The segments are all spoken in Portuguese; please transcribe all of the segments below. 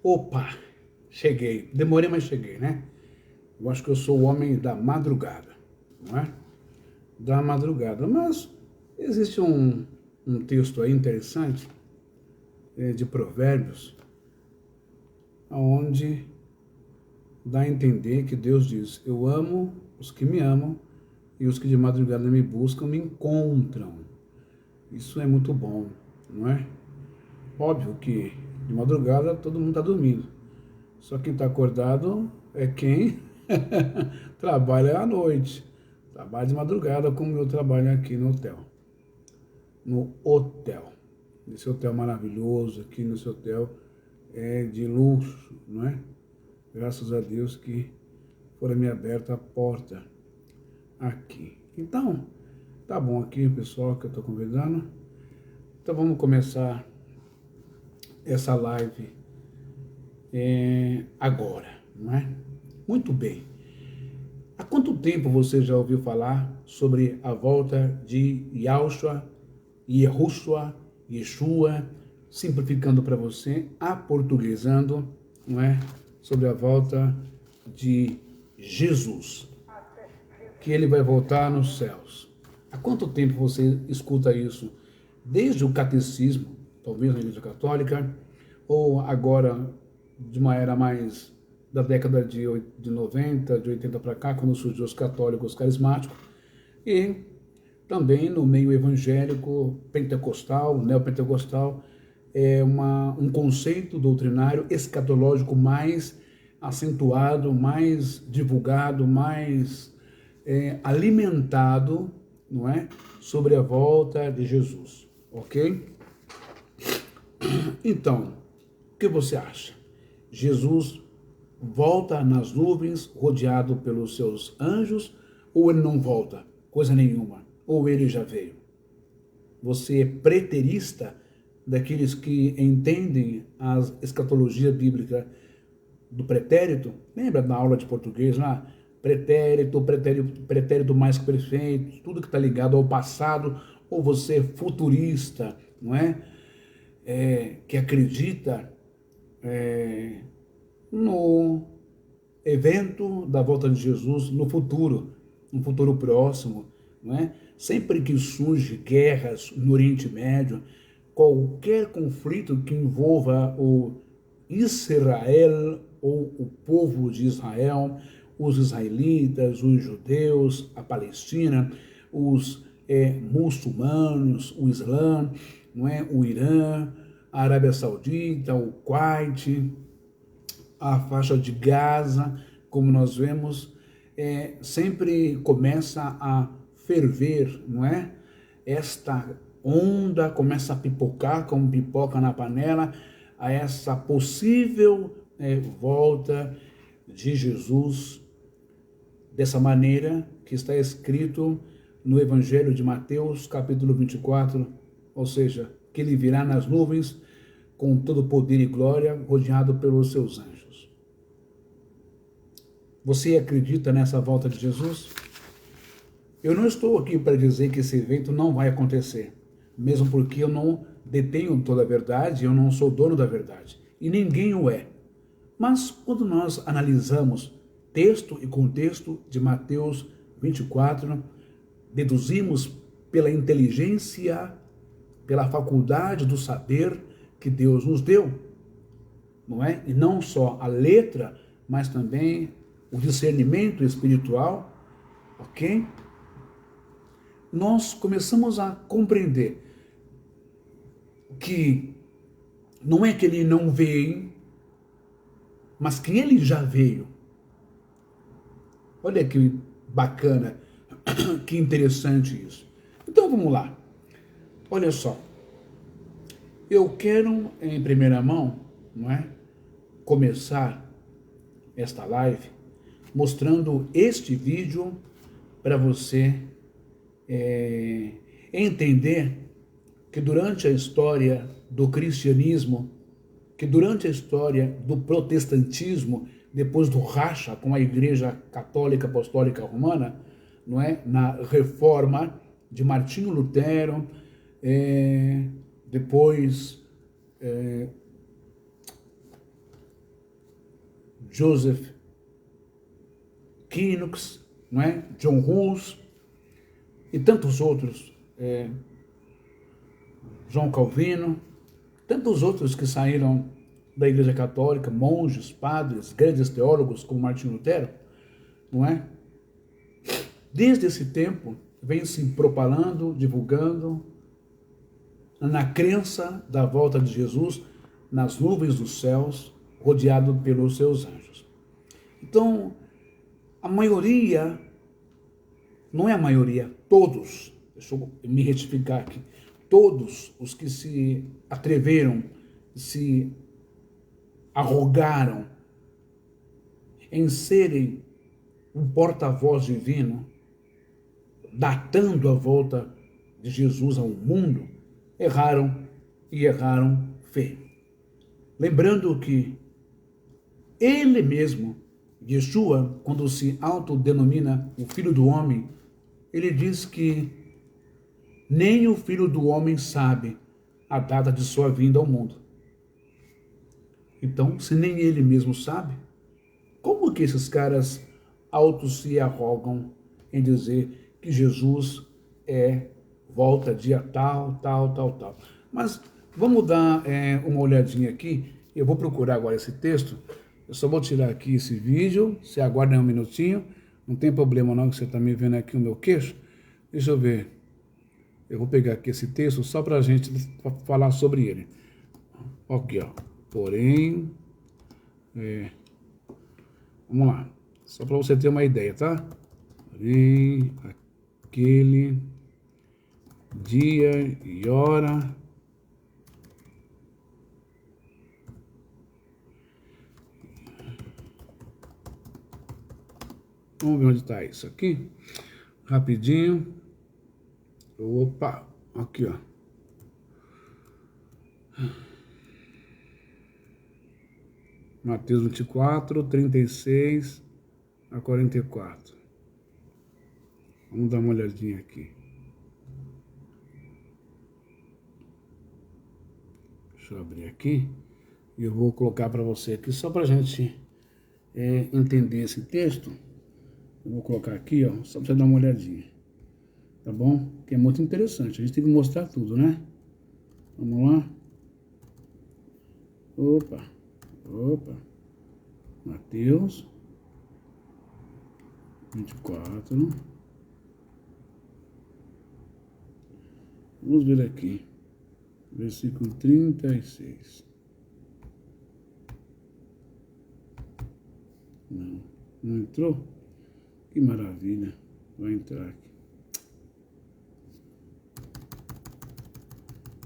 Opa, cheguei. Demorei, mas cheguei, né? Eu acho que eu sou o homem da madrugada, não é? Da madrugada. Mas existe um texto aí interessante de Provérbios, onde dá a entender que Deus diz: eu amo os que me amam e os que de madrugada me buscam me encontram. Isso é muito bom, não é? Óbvio que de madrugada todo mundo está dormindo. Só quem está acordado é quem trabalha à noite. Trabalha de madrugada, como eu trabalho aqui no hotel. No hotel. Nesse hotel maravilhoso aqui, nesse hotel de luxo, não é? Graças a Deus que foi me aberta a porta aqui. Então, tá bom aqui, pessoal, que eu estou convidando. Então vamos começar essa live agora, não é? Muito bem. Há quanto tempo você já ouviu falar sobre a volta de Yahushua, Yeshua, simplificando para você, aportuguesando, não é? Sobre a volta de Jesus, que ele vai voltar nos céus. Há quanto tempo você escuta isso? Desde o catecismo, talvez na Igreja Católica, ou agora de uma era mais da década de 90, de 80 para cá, quando surgiu os católicos carismáticos, e também no meio evangélico, pentecostal, neopentecostal, um conceito doutrinário escatológico mais acentuado, mais divulgado, mais alimentado, não é? Sobre a volta de Jesus, ok? Então, o que você acha? Jesus volta nas nuvens, rodeado pelos seus anjos, ou ele não volta? Coisa nenhuma. Ou ele já veio? Você é preterista daqueles que entendem a escatologia bíblica do pretérito? Lembra da aula de português lá? Pretérito mais que perfeito, tudo que está ligado ao passado, ou você é futurista, não é? Que acredita no evento da volta de Jesus no futuro próximo, não é? Sempre que surge guerras no Oriente Médio, qualquer conflito que envolva o Israel ou o povo de Israel, os israelitas, os judeus, a Palestina, os muçulmanos, o Islã, não é? O Irã, a Arábia Saudita, o Kuwait, a faixa de Gaza, como nós vemos, sempre começa a ferver, não é? Esta onda começa a pipocar, como pipoca na panela, a essa possível volta de Jesus, dessa maneira que está escrito no Evangelho de Mateus, capítulo 24, ou seja, que ele virá nas nuvens com todo poder e glória, rodeado pelos seus anjos. Você acredita nessa volta de Jesus? Eu não estou aqui para dizer que esse evento não vai acontecer, mesmo porque eu não detenho toda a verdade, eu não sou dono da verdade, e ninguém o é. Mas quando nós analisamos texto e contexto de Mateus 24, deduzimos pela inteligência, pela faculdade do saber que Deus nos deu, não é? E não só a letra, mas também o discernimento espiritual, ok? Nós começamos a compreender que não é que ele não veio, mas que ele já veio. Olha que bacana, que interessante isso. Então vamos lá. Olha só. Eu quero, em primeira mão, não é, começar esta live mostrando este vídeo para você entender que durante a história do cristianismo, que durante a história do protestantismo, depois do racha com a Igreja Católica Apostólica Romana, não é, na reforma de Martinho Lutero, depois, Joseph Knox, não é? John Hus e tantos outros, João Calvino, tantos outros que saíram da Igreja Católica, monges, padres, grandes teólogos como Martinho Lutero, não é? Desde esse tempo, vem se propalando, divulgando, na crença da volta de Jesus nas nuvens dos céus, rodeado pelos seus anjos. Então, a maioria, não é a maioria, todos, deixa eu me retificar aqui, todos os que se atreveram, se arrogaram em serem um porta-voz divino, datando a volta de Jesus ao mundo, erraram e erraram feio. Lembrando que ele mesmo, Yeshua, quando se autodenomina o Filho do Homem, ele diz que nem o Filho do Homem sabe a data de sua vinda ao mundo. Então, se nem ele mesmo sabe, como que esses caras autos se arrogam em dizer que Jesus volta dia tal, tal, tal, tal. Mas vamos dar uma olhadinha aqui. Eu vou procurar agora esse texto. Eu só vou tirar aqui esse vídeo. Você aguarda um minutinho. Não tem problema não, que você está me vendo aqui o meu queixo. Deixa eu ver. Eu vou pegar aqui esse texto só para a gente falar sobre ele. Aqui, ó. Porém, vamos lá. Só para você ter uma ideia, tá? Porém, aquele dia e hora vamos ver onde está isso aqui rapidinho. Opa, aqui ó, Mateus 24, 36 a 44. Vamos dar uma olhadinha aqui. Deixa eu abrir aqui e eu vou colocar para você aqui só para a gente entender esse texto. Eu vou colocar aqui, ó, só para você dar uma olhadinha, tá bom? Que é muito interessante. A gente tem que mostrar tudo, né? Vamos lá. Opa. Mateus 24. Vamos ver aqui. Versículo 36. Não entrou? Que maravilha. Vai entrar aqui.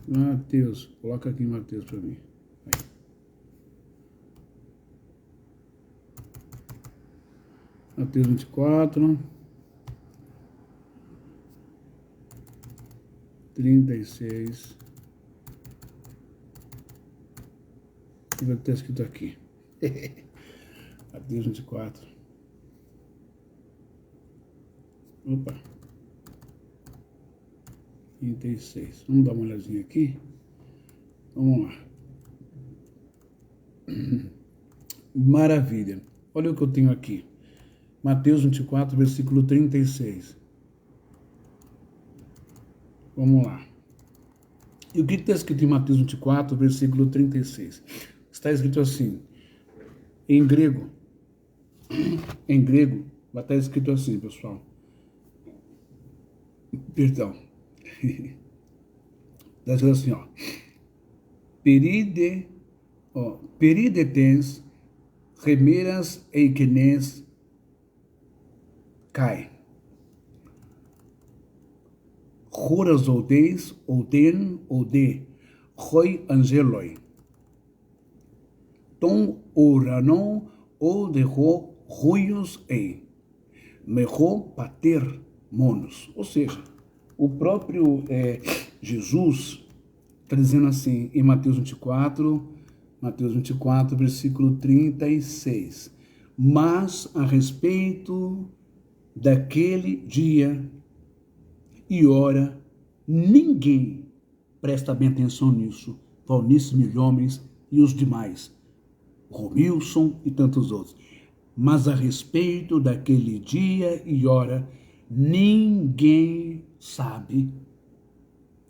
Mateus. Coloca aqui Mateus para mim. Aí. Mateus 24. 36. E vai ter escrito aqui. Mateus 24. Opa. 36. Vamos dar uma olhadinha aqui. Vamos lá. Maravilha. Olha o que eu tenho aqui. Mateus 24, versículo 36. Vamos lá. E o que está escrito em Mateus 24, versículo 36? Está escrito assim, em grego. Em grego, vai estar escrito assim, pessoal. Perdão. Está escrito assim, ó. Peridetens, remeras eikenes, cai. Juras oudeis, ouden, ode, roi angeloi. Tom oranon, ou derro, ruios ei. Mejo pater monos. Ou seja, o próprio Jesus está dizendo assim, em Mateus 24, versículo 36. Mas a respeito daquele dia e hora, ninguém presta bem atenção nisso, valníssimos homens e os demais. Romilson e tantos outros. Mas a respeito daquele dia e hora, ninguém sabe.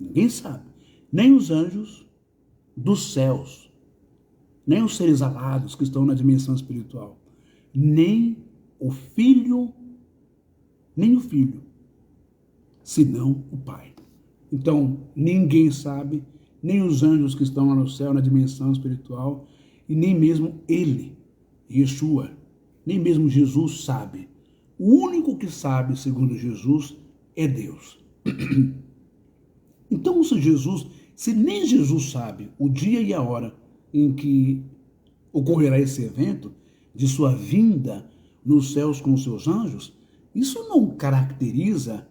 Ninguém sabe. Nem os anjos dos céus, nem os seres alados que estão na dimensão espiritual, nem o Filho, senão o Pai. Então, ninguém sabe, nem os anjos que estão lá no céu, na dimensão espiritual, e nem mesmo ele, Yeshua, nem mesmo Jesus sabe. O único que sabe, segundo Jesus, é Deus. Então, se nem Jesus sabe o dia e a hora em que ocorrerá esse evento, de sua vinda nos céus com os seus anjos, isso não caracteriza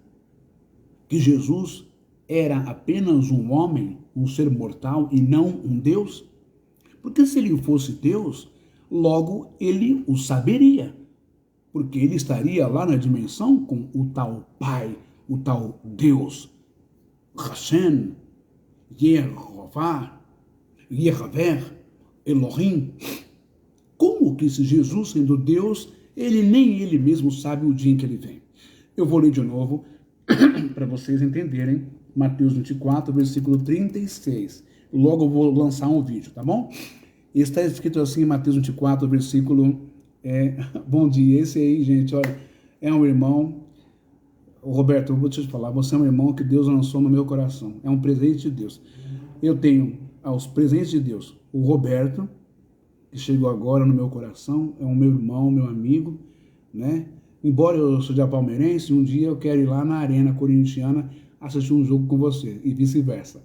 que Jesus era apenas um homem, um ser mortal e não um Deus? Porque se ele fosse Deus, logo ele o saberia, porque ele estaria lá na dimensão com o tal Pai, o tal Deus, Hashem, Yehová, Yehvé, Elohim. Como que se Jesus, sendo Deus, nem ele mesmo sabe o dia em que ele vem? Eu vou ler de novo para vocês entenderem Mateus 24, versículo 36. Logo eu vou lançar um vídeo, tá bom? Está escrito assim em Mateus 24, versículo... bom dia, esse aí, gente, olha, é um irmão... Roberto, eu vou te falar, você é um irmão que Deus lançou no meu coração. É um presente de Deus. Eu tenho aos presentes de Deus o Roberto, que chegou agora no meu coração, é um meu irmão, meu amigo, né? Embora eu seja palmeirense, um dia eu quero ir lá na Arena Corintiana assistir um jogo com você, e vice-versa.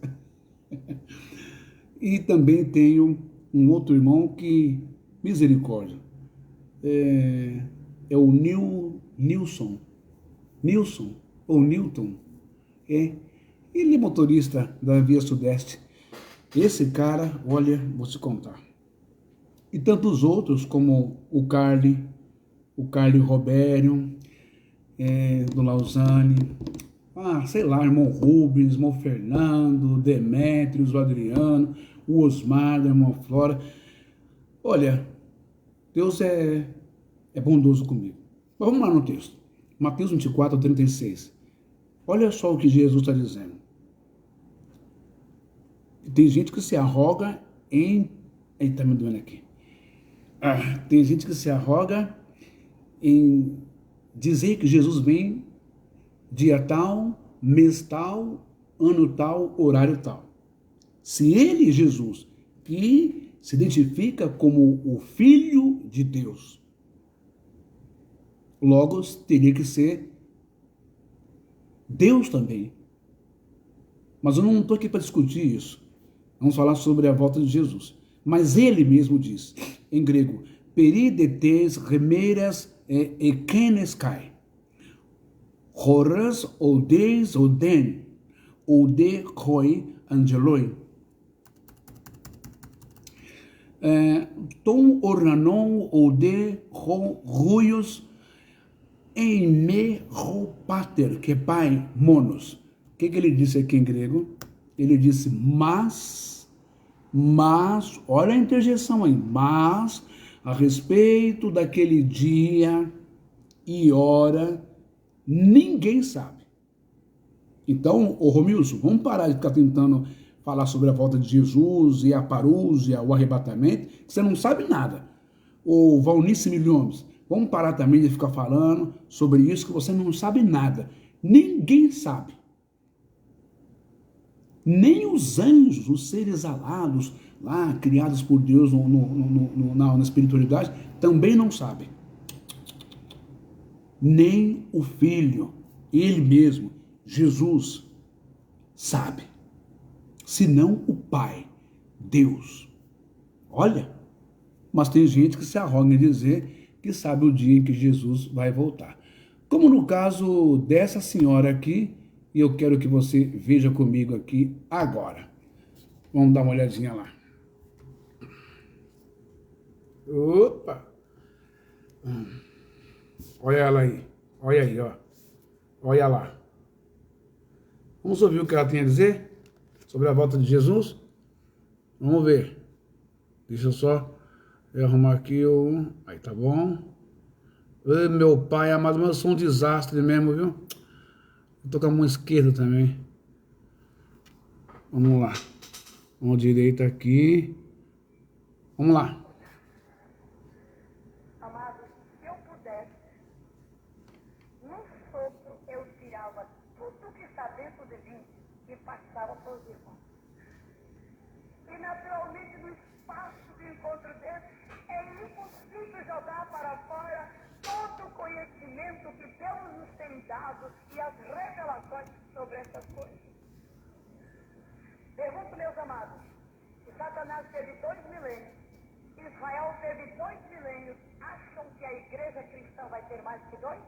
E também tenho um outro irmão que, misericórdia, é o Nilson, ou Newton, ele é motorista da Via Sudeste. Esse cara, olha, vou te contar. E tantos outros, como o Carly Robério, do Lausanne, sei lá, irmão Rubens, irmão Fernando, Demétrios, o Adriano, o Osmar, a irmã Flora. Olha, Deus é bondoso comigo. Mas vamos lá no texto. Mateus 24, 36. Olha só o que Jesus está dizendo. Tem gente que se arroga em... Eita, me doendo aqui. Tem gente que se arroga em dizer que Jesus vem dia tal, mês tal, ano tal, horário tal. Se ele, Jesus, que se identifica como o Filho de Deus, logo teria que ser Deus também. Mas eu não estou aqui para discutir isso. Vamos falar sobre a volta de Jesus. Mas ele mesmo diz, em grego, peridetes remeras ekeneskai, horas odes oden, ode koi angeloi, tom ornanon ode ruios em me pater, que é pai, monos. O que ele disse aqui em grego? Ele disse, mas, olha a interjeição aí, mas, a respeito daquele dia e hora, ninguém sabe. Então, Romilson, vamos parar de ficar tentando falar sobre a volta de Jesus e a parúzia, o arrebatamento, que você não sabe nada. O Valnice Milhomes, vamos parar também de ficar falando sobre isso, que você não sabe nada. Ninguém sabe. Nem os anjos, os seres alados, lá, criados por Deus na espiritualidade, também não sabem. Nem o Filho, ele mesmo, Jesus, sabe. Senão o Pai, Deus. Olha, mas tem gente que se arroga em dizer que sabe o dia em que Jesus vai voltar. Como no caso dessa senhora aqui, e eu quero que você veja comigo aqui agora. Vamos dar uma olhadinha lá. Opa! Olha ela aí. Olha aí, ó. Olha lá. Vamos ouvir o que ela tem a dizer sobre a volta de Jesus? Vamos ver. Deixa eu só Eu arrumar aqui o... Aí, tá bom? Ei, meu pai amado, mas eu sou um desastre mesmo, viu? Eu tô com a mão esquerda também. Vamos lá. Mão direita aqui. Vamos lá. Amado, se eu pudesse, num sopro eu tirava tudo que está dentro de mim e passava para os irmãos. E naturalmente no espaço de encontro deles é impossível jogar para fora todo o conhecimento que Deus nos tem dado e as revelações sobre essas coisas. Pergunto, meus amados, se Satanás teve 2 milênios, Israel teve 2 milênios, acham que a igreja cristã vai ter mais que 2?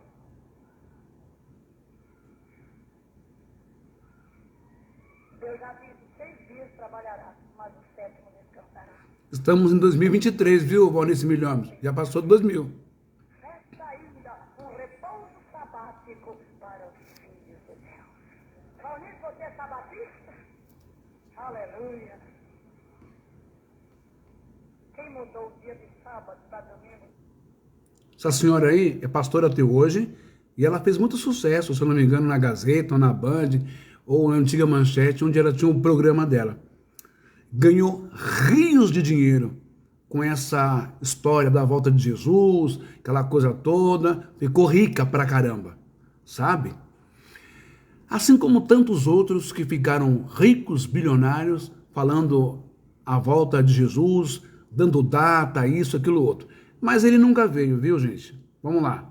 Deus já disse, 6 dias trabalhará, mas o 7º descansará. Estamos em 2023, viu, Valnice Milhomes? Já passou de 2000. Resta ainda um repouso sabático para os filhos de Deus. Valnice, você é sabatista? Aleluia. Quem mudou o dia de sábado para domingo? Essa senhora aí é pastora até hoje e ela fez muito sucesso, se eu não me engano, na Gazeta, ou na Band, ou na antiga Manchete, onde ela tinha um programa dela. Ganhou rios de dinheiro com essa história da volta de Jesus, aquela coisa toda, ficou rica pra caramba, sabe? Assim como tantos outros que ficaram ricos, bilionários, falando a volta de Jesus, dando data, isso, aquilo, outro. Mas ele nunca veio, viu, gente? Vamos lá.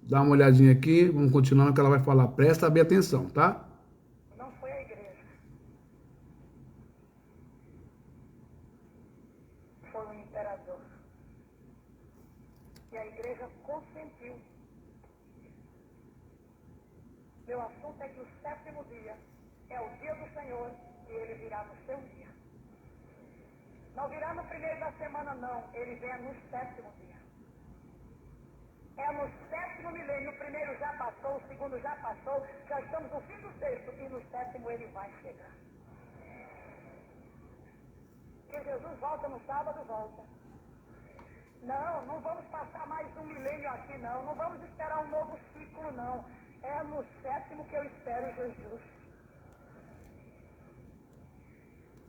Dá uma olhadinha aqui, vamos continuar no que ela vai falar. Presta bem atenção, tá? Não foi a igreja. Foi o imperador. E a igreja consentiu. Meu assunto é que o 7º dia é o dia do Senhor e ele virá no seu dia. Não virá no primeiro da semana, não. Ele vem no 7º dia. É no 7º milênio. O primeiro já passou, o segundo já passou. Já estamos no fim do 6º e no 7º ele vai chegar. Que Jesus volta no sábado, volta. Não, não vamos passar mais um milênio aqui, não. Não vamos esperar um novo ciclo, não. É no 7º que eu espero Jesus.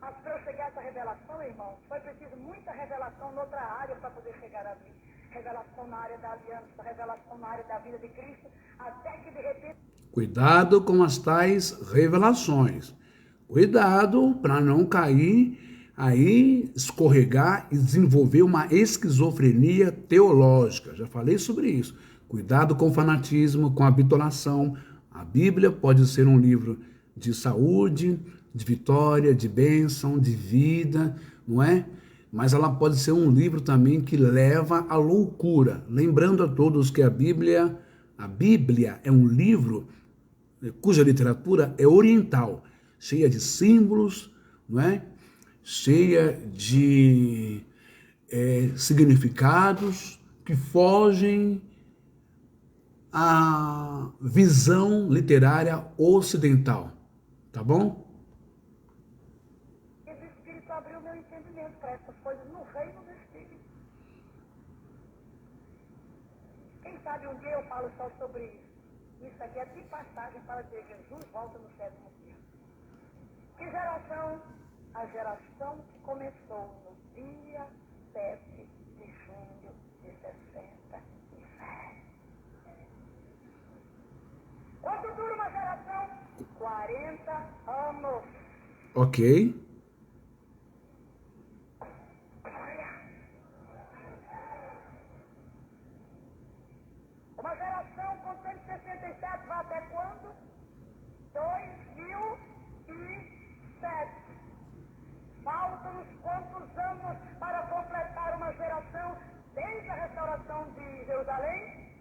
Mas para eu chegar a essa revelação, irmão, foi preciso muita revelação noutra área para poder chegar a mim. Revelação na área da aliança, revelação na área da vida de Cristo, até que de repente... Cuidado com as tais revelações. Cuidado para não cair aí, escorregar e desenvolver uma esquizofrenia teológica. Já falei sobre isso. Cuidado com o fanatismo, com a bitolação. A Bíblia pode ser um livro de saúde, de vitória, de bênção, de vida, não é? Mas ela pode ser um livro também que leva à loucura. Lembrando a todos que a Bíblia é um livro cuja literatura é oriental, cheia de símbolos, não é? Cheia de significados que fogem à visão literária ocidental, tá bom? Esse Espírito abriu meu entendimento para essas coisas no reino do Espírito. Quem sabe um dia eu falo só sobre isso. Isso aqui é de passagem para dizer Jesus volta no 7º dia. Que geração? A geração que começou no dia 7 de junho de 67. Quanto dura uma geração? 40 anos. Ok. Uma geração com 167 vai até quando? 2007. Faltam-nos quantos anos para completar uma geração desde a restauração de Jerusalém?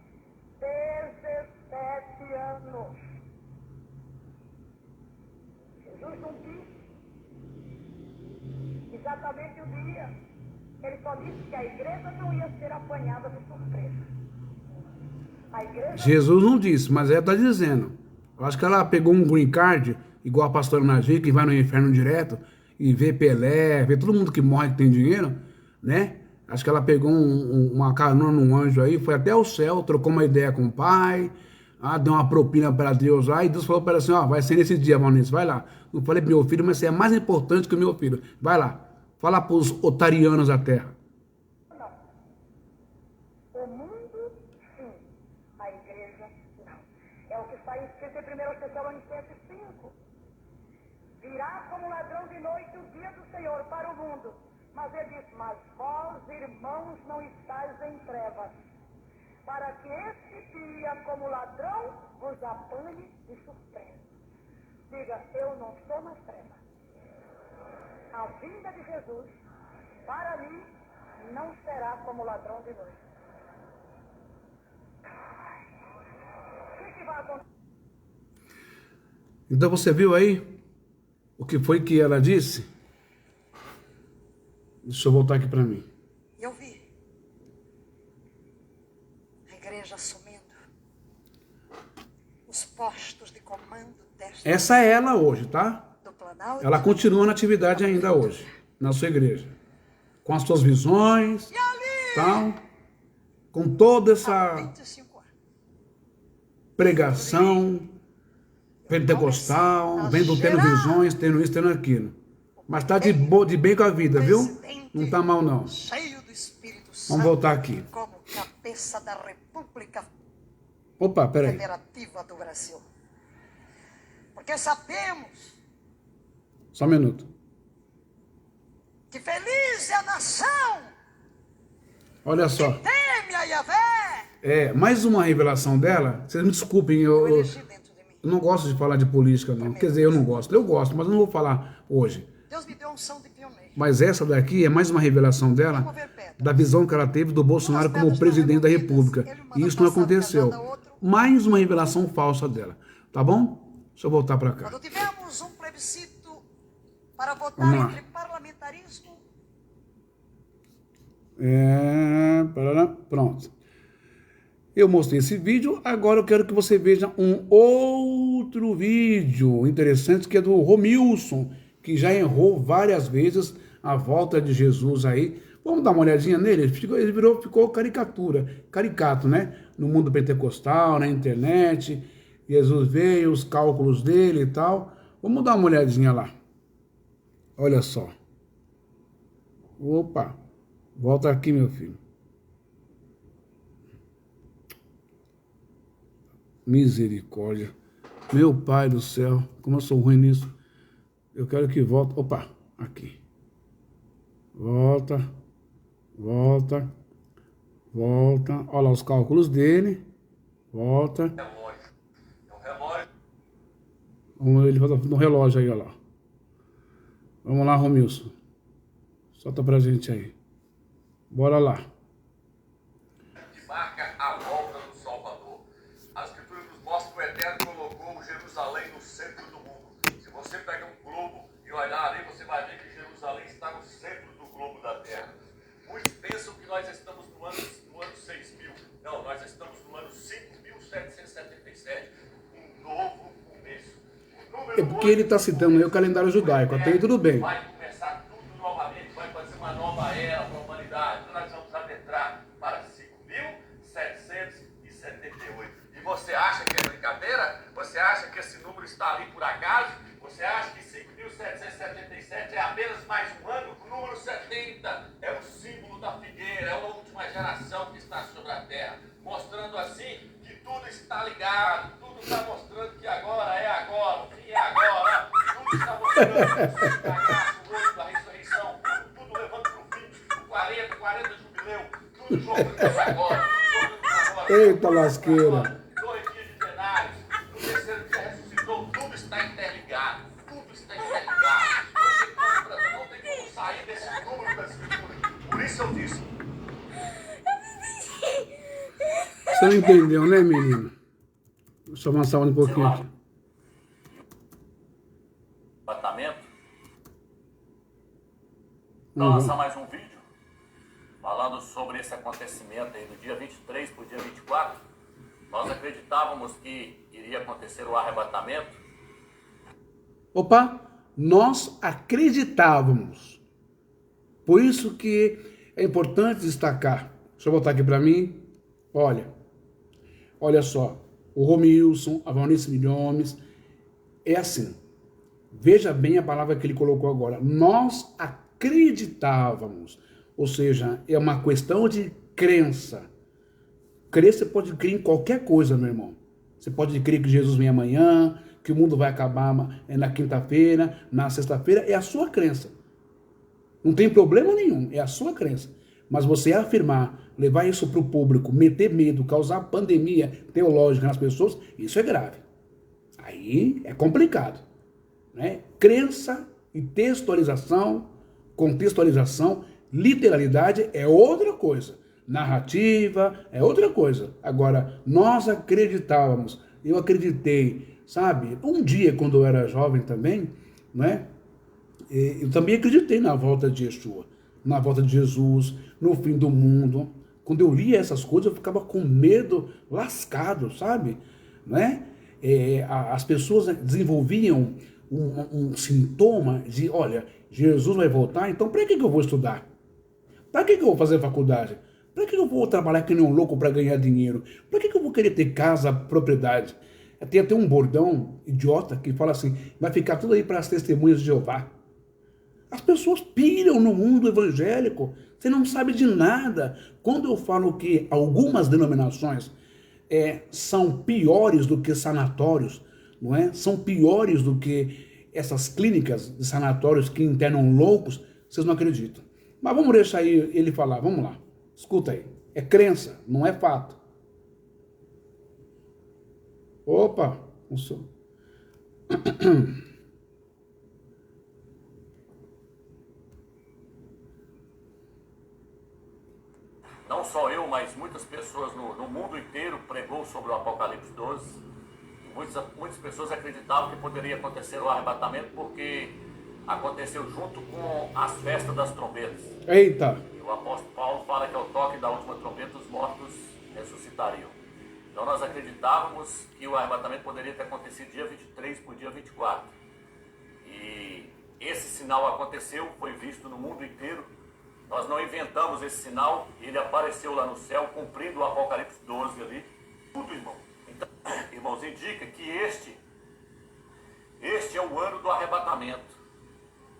17 anos. Jesus não disse exatamente o dia. Ele só disse que a igreja não ia ser apanhada de surpresa. A igreja... Jesus não disse, mas ela está dizendo. Eu acho que ela pegou um green card, igual a pastora Nadir, que vai no inferno direto, e vê Pelé, vê todo mundo que morre, que tem dinheiro, né? Acho que ela pegou uma carona num anjo aí, foi até o céu, trocou uma ideia com o pai, deu uma propina para Deus lá, e Deus falou para ela assim, ó, vai ser nesse dia, Valnice, vai lá. Não falei pro meu filho, mas você é mais importante que o meu filho. Vai lá, fala pros otarianos da terra. O mundo, sim. A igreja, não. É o que está escrito em 1 Tessalonicenses 5. Virá como ladrão de noite o dia do Senhor para o mundo. Mas ele diz, mas vós, irmãos, não estáis em trevas, para que este dia, como ladrão, vos apanhe de surpresa. Diga, eu não sou nas trevas. A vinda de Jesus, para mim, não será como ladrão de noite. O que vai acontecer? Então você viu aí o que foi que ela disse? Deixa eu voltar aqui para mim. Eu vi a igreja assumindo os postos de comando desta Essa é ela hoje, tá? do Planalto. Ela continua na atividade ainda hoje, na sua igreja. Com as suas visões, E ali, tal, com toda há essa 25 anos. pregação pentecostal, vendo, tendo visões, tendo isso, tendo aquilo. Mas tá de bem com a vida, viu? Não tá mal, não. Cheio do Espírito Santo. Vamos voltar aqui. Como cabeça da República Opa, peraí. Federativa do Brasil. Porque sabemos Só um minuto. que feliz é a nação Olha só. teme a Yahvé. Mais uma revelação dela. Vocês me desculpem, Eu elegi dentro de mim. eu não gosto de falar de política, não. Quer dizer, eu não gosto. Eu gosto, mas eu não vou falar hoje. Deus me deu unção de pioneiro. Mas essa daqui é mais uma revelação dela, da visão que ela teve do Bolsonaro como presidente da República. E isso não aconteceu. Mais uma revelação falsa dela. Tá bom? Deixa eu voltar para cá. Quando tivemos um plebiscito para Vamos votar lá. entre parlamentarismo, Pronto. Eu mostrei esse vídeo, agora eu quero que você veja um outro vídeo interessante, que é do Romilson, que já errou várias vezes a volta de Jesus aí. Vamos dar uma olhadinha nele? Ficou caricato, né? No mundo pentecostal, na internet. Jesus veio, os cálculos dele e tal. Vamos dar uma olhadinha lá. Olha só. Opa, volta aqui, meu filho. Misericórdia. Meu pai do céu, como eu sou ruim nisso. Eu quero que volte. Opa, aqui. Volta. Volta. Volta. Olha lá os cálculos dele. Volta. Ele volta no relógio aí, olha lá. Vamos lá, Romilson. Solta pra gente aí. Bora lá. Que marca a volta do Salvador. A Escritura nos mostra que o Eterno colocou Jerusalém no centro do mundo. Se você pega um globo e olhar ali, você vai ver que Jerusalém está no centro do globo da Terra. Muitos pensam que nós estamos no ano 6000. Não, nós estamos no ano 5777. Um novo começo. É porque ele está citando aí o calendário judaico. Até aí tudo bem. Vai começar tudo novamente, vai fazer uma nova era para a humanidade. Nós vamos adentrar para 5778. E você acha que é brincadeira? Você acha que esse número está ali por acaso? Você acha que 5777 é apenas mais um ano? O número 70 é o símbolo da figueira, é a última geração que está sobre a terra, mostrando assim que tudo está ligado, tudo está mostrando que agora é agora, o fim é agora, tudo está mostrando que o fracasso, o oito, a ressurreição, tudo levando para o fim, o 40 jubileu, tudo jogando agora, Eita lasqueira. 2 dias de plenários, no terceiro dia ressuscitou, tudo está interligado, tudo está interligado. Você compra, não tem como sair desse número da Escritura. Por isso eu disse. Você não entendeu, né, menino? Deixa eu avançar um pouquinho aqui. Apartamento. Então, lançar mais um vídeo falando sobre esse acontecimento aí do dia 23 para o dia 24. Nós acreditávamos que iria acontecer o arrebatamento. Opa, nós acreditávamos. Por isso que É importante destacar, deixa eu botar aqui para mim, olha só, o Romilson, a Valnice Milhomes, é assim, veja bem a palavra que ele colocou agora, nós acreditávamos, ou seja, é uma questão de crença. Crer, você pode crer em qualquer coisa, meu irmão. Você pode crer que Jesus vem amanhã, que o mundo vai acabar na quinta-feira, na sexta-feira, é a sua crença. Não tem problema nenhum, é a sua crença. Mas você afirmar, levar isso para o público, meter medo, causar pandemia teológica nas pessoas, isso é grave. Aí é complicado, né? Crença e contextualização, literalidade é outra coisa. Narrativa é outra coisa. Agora, nós acreditávamos, eu acreditei, sabe? Um dia, quando eu era jovem também, né? Eu também acreditei na volta de Yeshua, na volta de Jesus, no fim do mundo. Quando eu lia essas coisas, eu ficava com medo lascado, sabe? Né? As pessoas desenvolviam um sintoma de, olha, Jesus vai voltar, então para que eu vou estudar? Para que eu vou fazer faculdade? Para que eu vou trabalhar que nem um louco para ganhar dinheiro? Para que eu vou querer ter casa, propriedade? Tem até um bordão idiota que fala assim, vai ficar tudo aí para as testemunhas de Jeová. As pessoas piram no mundo evangélico, você não sabe de nada. Quando eu falo que algumas denominações são piores do que sanatórios, não é? São piores do que essas clínicas de sanatórios que internam loucos, vocês não acreditam. Mas vamos deixar ele falar, vamos lá. Escuta aí, é crença, não é fato. Opa, não sou. Não só eu, mas muitas pessoas no mundo inteiro pregou sobre o Apocalipse 12. Muitas pessoas acreditavam que poderia acontecer o arrebatamento porque aconteceu junto com as festas das trombetas. Eita! E o apóstolo Paulo fala que ao toque da última trombeta os mortos ressuscitariam. Então nós acreditávamos que o arrebatamento poderia ter acontecido dia 23 por dia 24. E esse sinal aconteceu, foi visto no mundo inteiro. Nós não inventamos esse sinal, ele apareceu lá no céu, cumprindo o Apocalipse 12 ali. Tudo, irmão. Então, irmãos, indica que este é o ano do arrebatamento.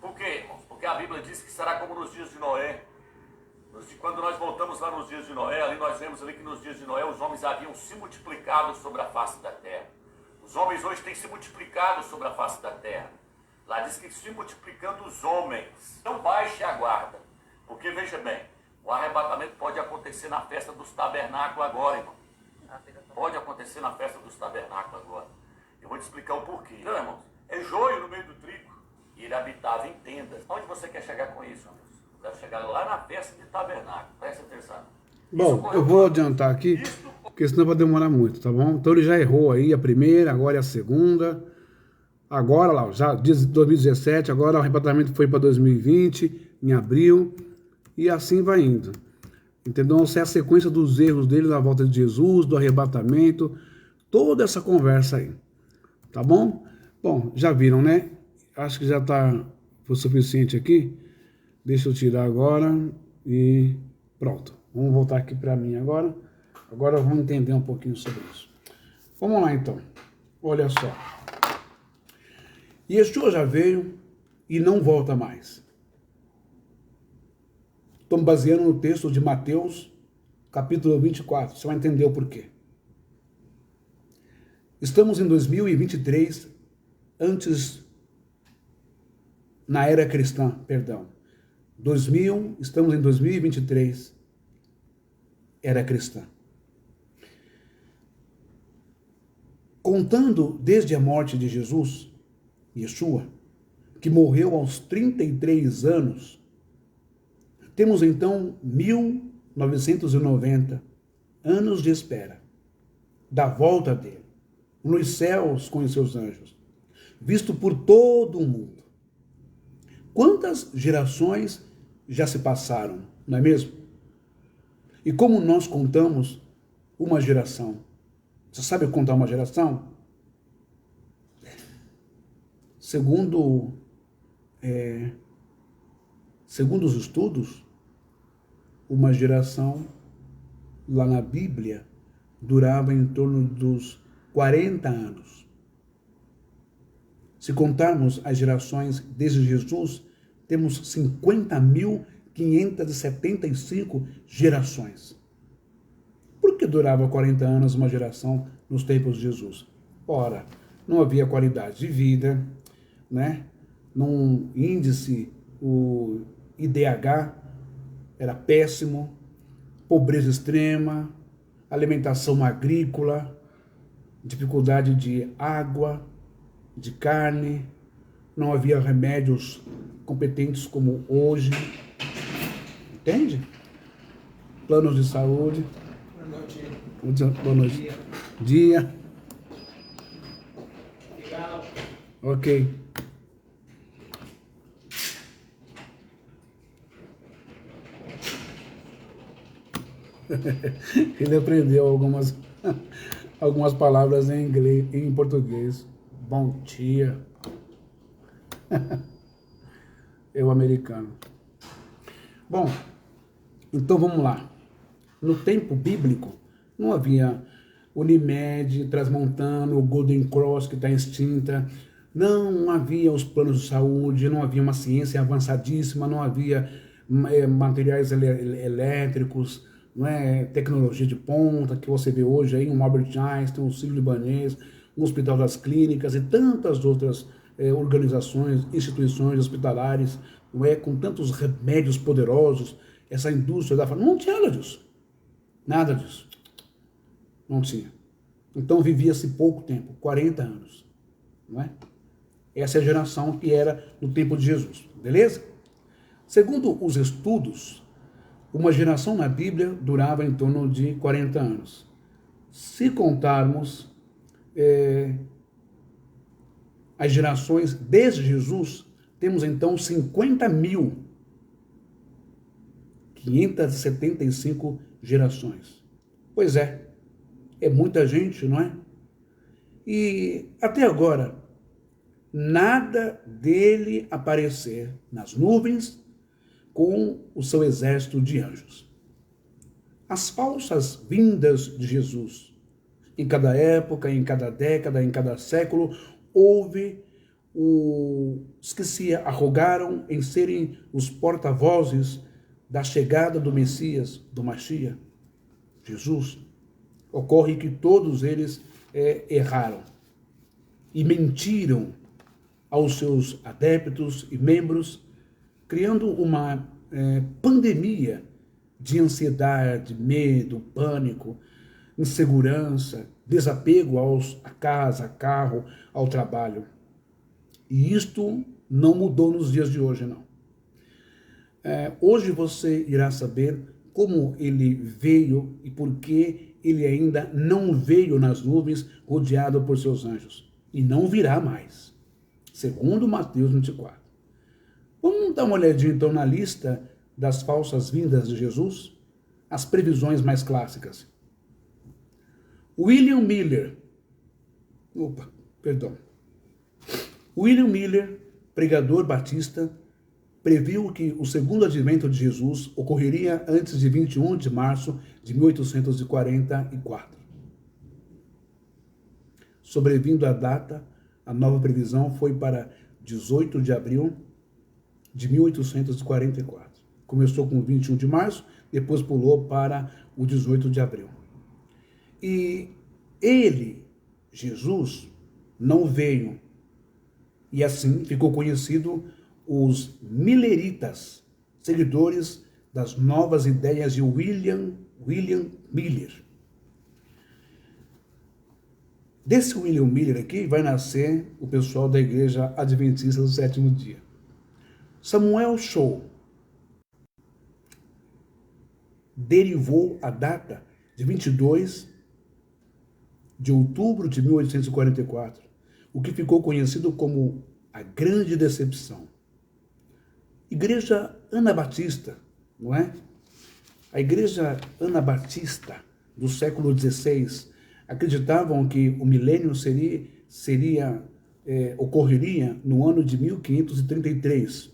Por quê, irmãos? Porque a Bíblia diz que será como nos dias de Noé. Quando nós voltamos lá nos dias de Noé, ali nós vemos ali que nos dias de Noé os homens haviam se multiplicado sobre a face da terra. Os homens hoje têm se multiplicado sobre a face da terra. Lá diz que se multiplicando os homens. Não baixe a guarda. Porque, veja bem, o arrebatamento pode acontecer na festa dos tabernáculos agora, irmão. Pode acontecer na festa dos tabernáculos agora. Eu vou te explicar o porquê. Não, irmãos, é joio no meio do trigo. E ele habitava em tendas. Onde você quer chegar com isso, irmãos? Eu quero chegar lá na festa de tabernáculo. Presta atenção. Bom, eu vou adiantar aqui, porque senão vai demorar muito, tá bom? Então ele já errou aí a primeira, agora é a segunda. Agora lá, já 2017, agora o arrebatamento foi para 2020, em abril. E assim vai indo. Entendeu? Essa é a sequência dos erros dele na volta de Jesus, do arrebatamento, toda essa conversa aí. Tá bom? Bom, já viram, né? Acho que já tá o suficiente aqui. Deixa eu tirar agora e pronto. Vamos voltar aqui para mim agora. Agora vamos entender um pouquinho sobre isso. Vamos lá então. Olha só. Yeshua já veio e não volta mais. Estamos baseando no texto de Mateus, capítulo 24. Você vai entender o porquê. Estamos em 2023, na era cristã, perdão. Estamos em 2023, era cristã. Contando desde a morte de Jesus, Yeshua, que morreu aos 33 anos, temos então 1990 anos de espera da volta dele, nos céus com os seus anjos, visto por todo o mundo. Quantas gerações já se passaram, não é mesmo? E como nós contamos uma geração? Você sabe contar uma geração? Segundo os estudos, uma geração lá na Bíblia durava em torno dos 40 anos. Se contarmos as gerações desde Jesus, temos 50.575 gerações. Por que durava 40 anos uma geração nos tempos de Jesus? Ora, não havia qualidade de vida, né? Num índice, o IDH era péssimo, pobreza extrema, alimentação agrícola, dificuldade de água, de carne, não havia remédios competentes como hoje, entende? Planos de saúde. Boa noite. Dia. Ok. Ele aprendeu algumas palavras em inglês, em português. Bom dia. Eu americano. Bom, então vamos lá. No tempo bíblico, não havia Unimed, Transmontano, Golden Cross, que está extinta. Não havia os planos de saúde, não havia uma ciência avançadíssima, não havia materiais elétricos, não é, tecnologia de ponta que você vê hoje aí, um Albert Einstein, um Sírio-Libanês, um Hospital das Clínicas e tantas outras organizações, instituições hospitalares, não é, com tantos remédios poderosos, essa indústria da farmácia, não tinha nada disso. Nada disso. Não tinha. Então vivia-se pouco tempo, 40 anos. Não é? Essa é a geração que era no tempo de Jesus. Beleza? Segundo os estudos, uma geração na Bíblia durava em torno de 40 anos. Se contarmos as gerações desde Jesus, temos então 50.575 gerações. Pois é muita gente, não é? E até agora, nada dele aparecer nas nuvens com o seu exército de anjos. As falsas vindas de Jesus, em cada época, em cada década, em cada século, houve os que se arrogaram em serem os porta-vozes da chegada do Messias, do Mashiach, Jesus. Ocorre que todos eles erraram e mentiram aos seus adeptos e membros, criando uma pandemia de ansiedade, medo, pânico, insegurança, desapego à casa, ao carro, ao trabalho. E isto não mudou nos dias de hoje, não. Hoje você irá saber como ele veio e por que ele ainda não veio nas nuvens rodeado por seus anjos. E não virá mais, segundo Mateus 24. Vamos dar uma olhadinha então na lista das falsas vindas de Jesus? As previsões mais clássicas. William Miller, pregador batista, previu que o segundo advento de Jesus ocorreria antes de 21 de março de 1844. Sobrevindo a data, a nova previsão foi para 18 de abril de 1844. Começou com 21 de março, depois pulou para o 18 de abril. E ele, Jesus, não veio. E assim ficou conhecido os milleritas, seguidores das novas ideias de William Miller. Desse William Miller aqui vai nascer o pessoal da Igreja Adventista do Sétimo Dia. Samuel Shaw derivou a data de 22 de outubro de 1844, o que ficou conhecido como a Grande Decepção. Igreja Anabatista, não é? A Igreja Anabatista do século XVI acreditavam que o milênio ocorreria no ano de 1533.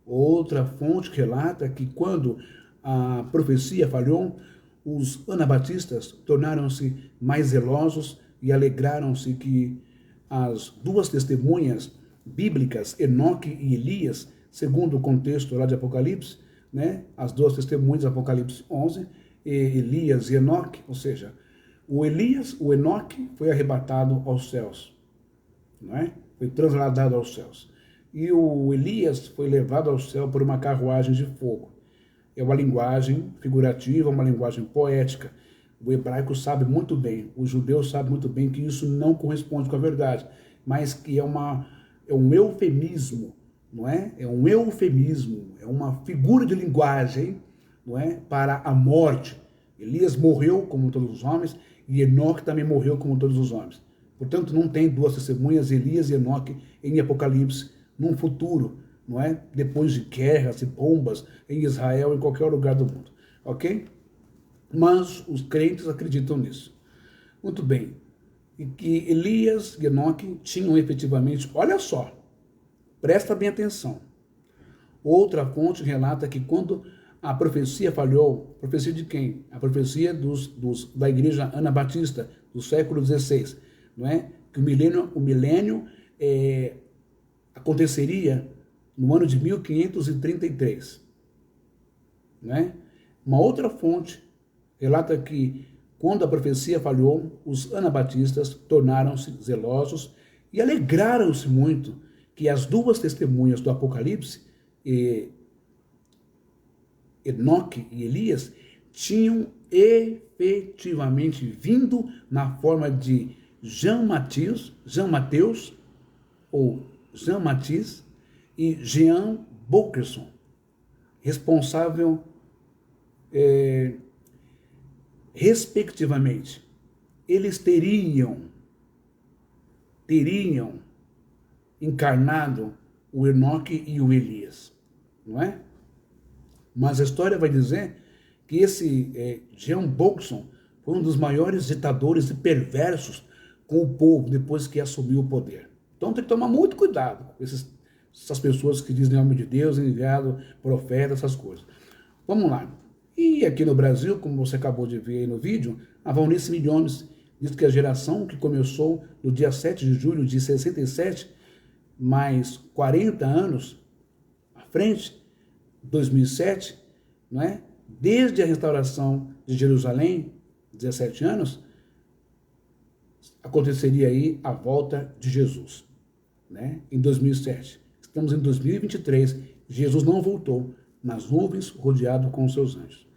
Outra fonte relata que quando a profecia falhou, os anabatistas tornaram-se mais zelosos e alegraram-se que as duas testemunhas bíblicas, Enoque e Elias, segundo o contexto lá de Apocalipse, né, as duas testemunhas, Apocalipse 11, Elias e Enoque, ou seja, o Enoque foi arrebatado aos céus, não é? Foi trasladado aos céus. E o Elias foi levado ao céu por uma carruagem de fogo. É uma linguagem figurativa, uma linguagem poética. O hebraico sabe muito bem, o judeu sabe muito bem que isso não corresponde com a verdade, mas que é um eufemismo, não é? É um eufemismo, é uma figura de linguagem, não é? Para a morte. Elias morreu como todos os homens e Enoque também morreu como todos os homens. Portanto, não tem duas testemunhas, Elias e Enoque, em Apocalipse, num futuro, não é? Depois de guerras e bombas em Israel, em qualquer lugar do mundo, ok? Mas os crentes acreditam nisso. Muito bem. E que Elias e Enoque tinham efetivamente, olha só, presta bem atenção. Outra fonte relata que quando a profecia falhou, profecia de quem? A profecia da igreja anabatista, do século XVI, não é? Que o milênio aconteceria no ano de 1533, não é? Uma outra fonte relata que quando a profecia falhou, os anabatistas tornaram-se zelosos e alegraram-se muito que as duas testemunhas do Apocalipse, Enoque e Elias, tinham efetivamente vindo na forma de Jean Mateus ou Jean Matisse e Jean Bokerson, responsável respectivamente. Eles teriam encarnado o Enoque e o Elias, não é? Mas a história vai dizer que esse Jean Bokerson foi um dos maiores ditadores e perversos com o povo depois que assumiu o poder. Então tem que tomar muito cuidado com essas pessoas que dizem em nome de Deus, enviado, profeta, essas coisas. Vamos lá. E aqui no Brasil, como você acabou de ver aí no vídeo, a Valnice Milhomes diz que a geração que começou no dia 7 de julho de 67, mais 40 anos à frente, 2007, não é? Desde a restauração de Jerusalém, 17 anos, aconteceria aí a volta de Jesus, né? Em 2007. Estamos em 2023, Jesus não voltou nas nuvens, rodeado com os seus anjos.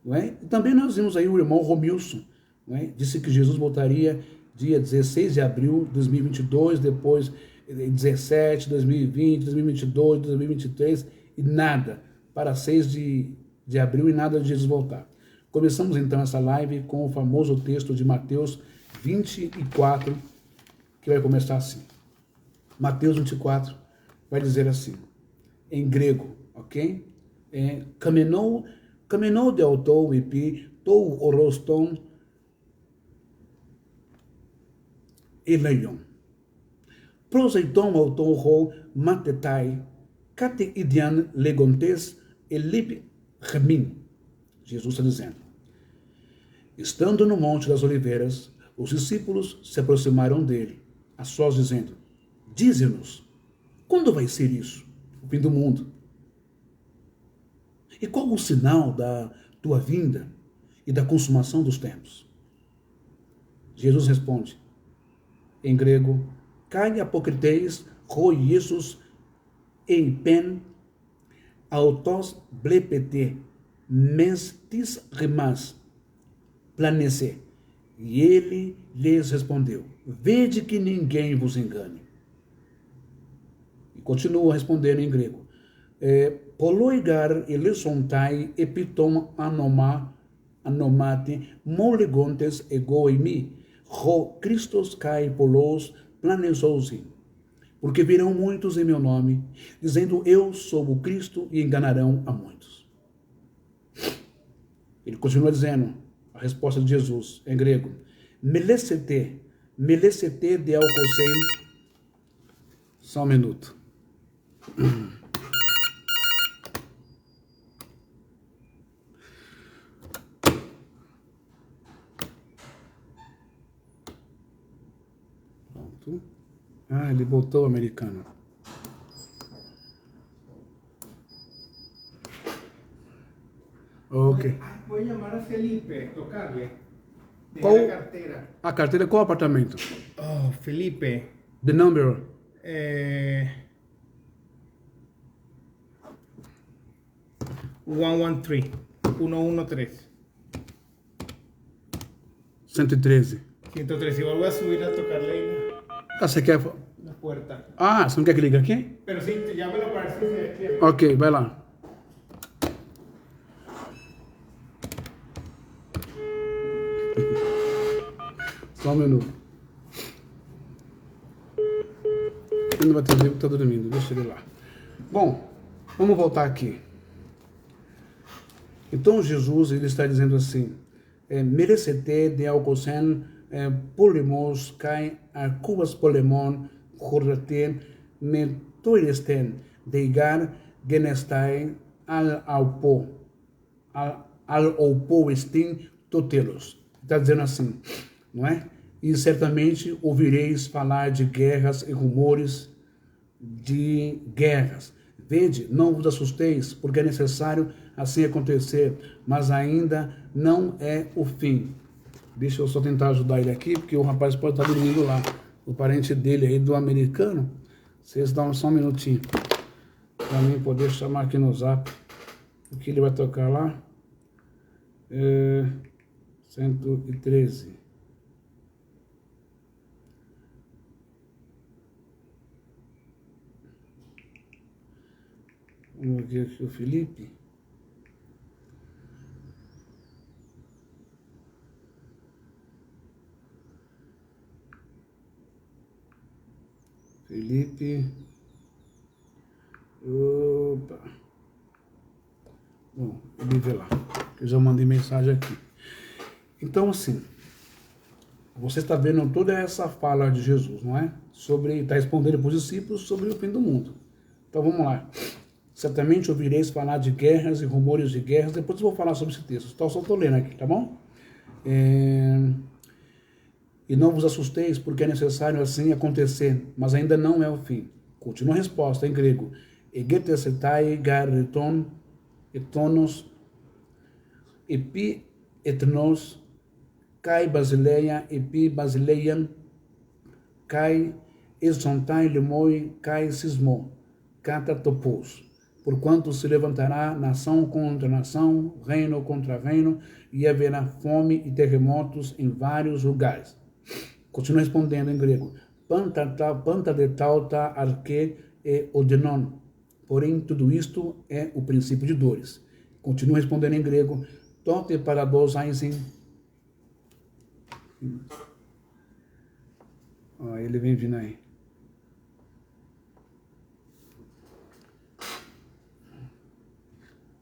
Não é? E também nós vimos aí o irmão Romilson, não é? Disse que Jesus voltaria dia 16 de abril de 2022, depois 17, 2020, 2022, 2023 e nada, para 6 de abril e nada de Jesus voltar. Começamos então essa live com o famoso texto de Mateus 24, que vai começar assim. Mateus 24 vai dizer assim, em grego, ok? Kamenou de autou epi, tou oroston eleion. Proseiton autou ho matetai, kate idian legontes elip remin. Jesus está dizendo. Estando no Monte das Oliveiras, os discípulos se aproximaram dele, a sós dizendo, dize-nos, quando vai ser isso, o fim do mundo? E qual o sinal da tua vinda e da consumação dos tempos? Jesus responde, em grego, kai apocriteis ho Iesus en pen autos blepete mestis rimas planece. E ele lhes respondeu, vede que ninguém vos engane. E continua a responder em grego, poloigar elesontai epitom anomate molegontes egoimi, ho Christos kai polos planesousi. Porque virão muitos em meu nome, dizendo eu sou o Cristo, e enganarão a muitos. Ele continua dizendo, a resposta de Jesus, em grego, melesete de alcocem, só um minuto. apartamento. Ah, ele botou o americano. Ok. Voy a llamar a Felipe, tocarle. Qual- Dejar la cartera. A carteira, qual apartamento? Oh, Felipe. The number. 113. 113. 113. 113. Igual voy a subir a tocarle ahí Ah, você quer... la puerta. Ah, você não quer que ligue aqui? Pero sí, llámelo para ver si se despierta. Ok, vai lá. Só um minuto. Ele não vai atender porque está dormindo. Deixa ele lá. Bom, vamos voltar aqui. Então Jesus ele está dizendo assim: merecete de alcocen polimos kai arcubas polemon jorraten me toiresten deigar genestai al aupo al aupo estin totelos. Está dizendo assim, não é? E certamente ouvireis falar de guerras e rumores de guerras. Vede, não vos assusteis, porque é necessário assim acontecer, mas ainda não é o fim. Deixa eu só tentar ajudar ele aqui, porque o rapaz pode estar dormindo lá. O parente dele aí, do americano. Vocês dão só um minutinho, para mim poder chamar aqui no zap, o que ele vai tocar lá. 113. Vamos ver aqui o Felipe. Opa. Bom, ele vê lá. Eu já mandei mensagem aqui. Então, assim, você está vendo toda essa fala de Jesus, não é? Está respondendo para os discípulos sobre o fim do mundo. Então, vamos lá. Certamente ouvireis falar de guerras e rumores de guerras. Depois eu vou falar sobre esse texto. Então, só estou lendo aqui, tá bom? E não vos assusteis, porque é necessário assim acontecer, mas ainda não é o fim. Continua a resposta em grego. Egetesetai gareton etonos epi etnos kai basileia epi basileian kai esontai lemoi kai sismo catatopos. Porquanto se levantará nação contra nação, reino contra reino, e haverá fome e terremotos em vários lugares. Continua respondendo em grego. Panta de tauta arque e odenon. Porém, tudo isto é o princípio de dores. Continua respondendo em grego. Tote parados einsen. Ele vem vindo aí.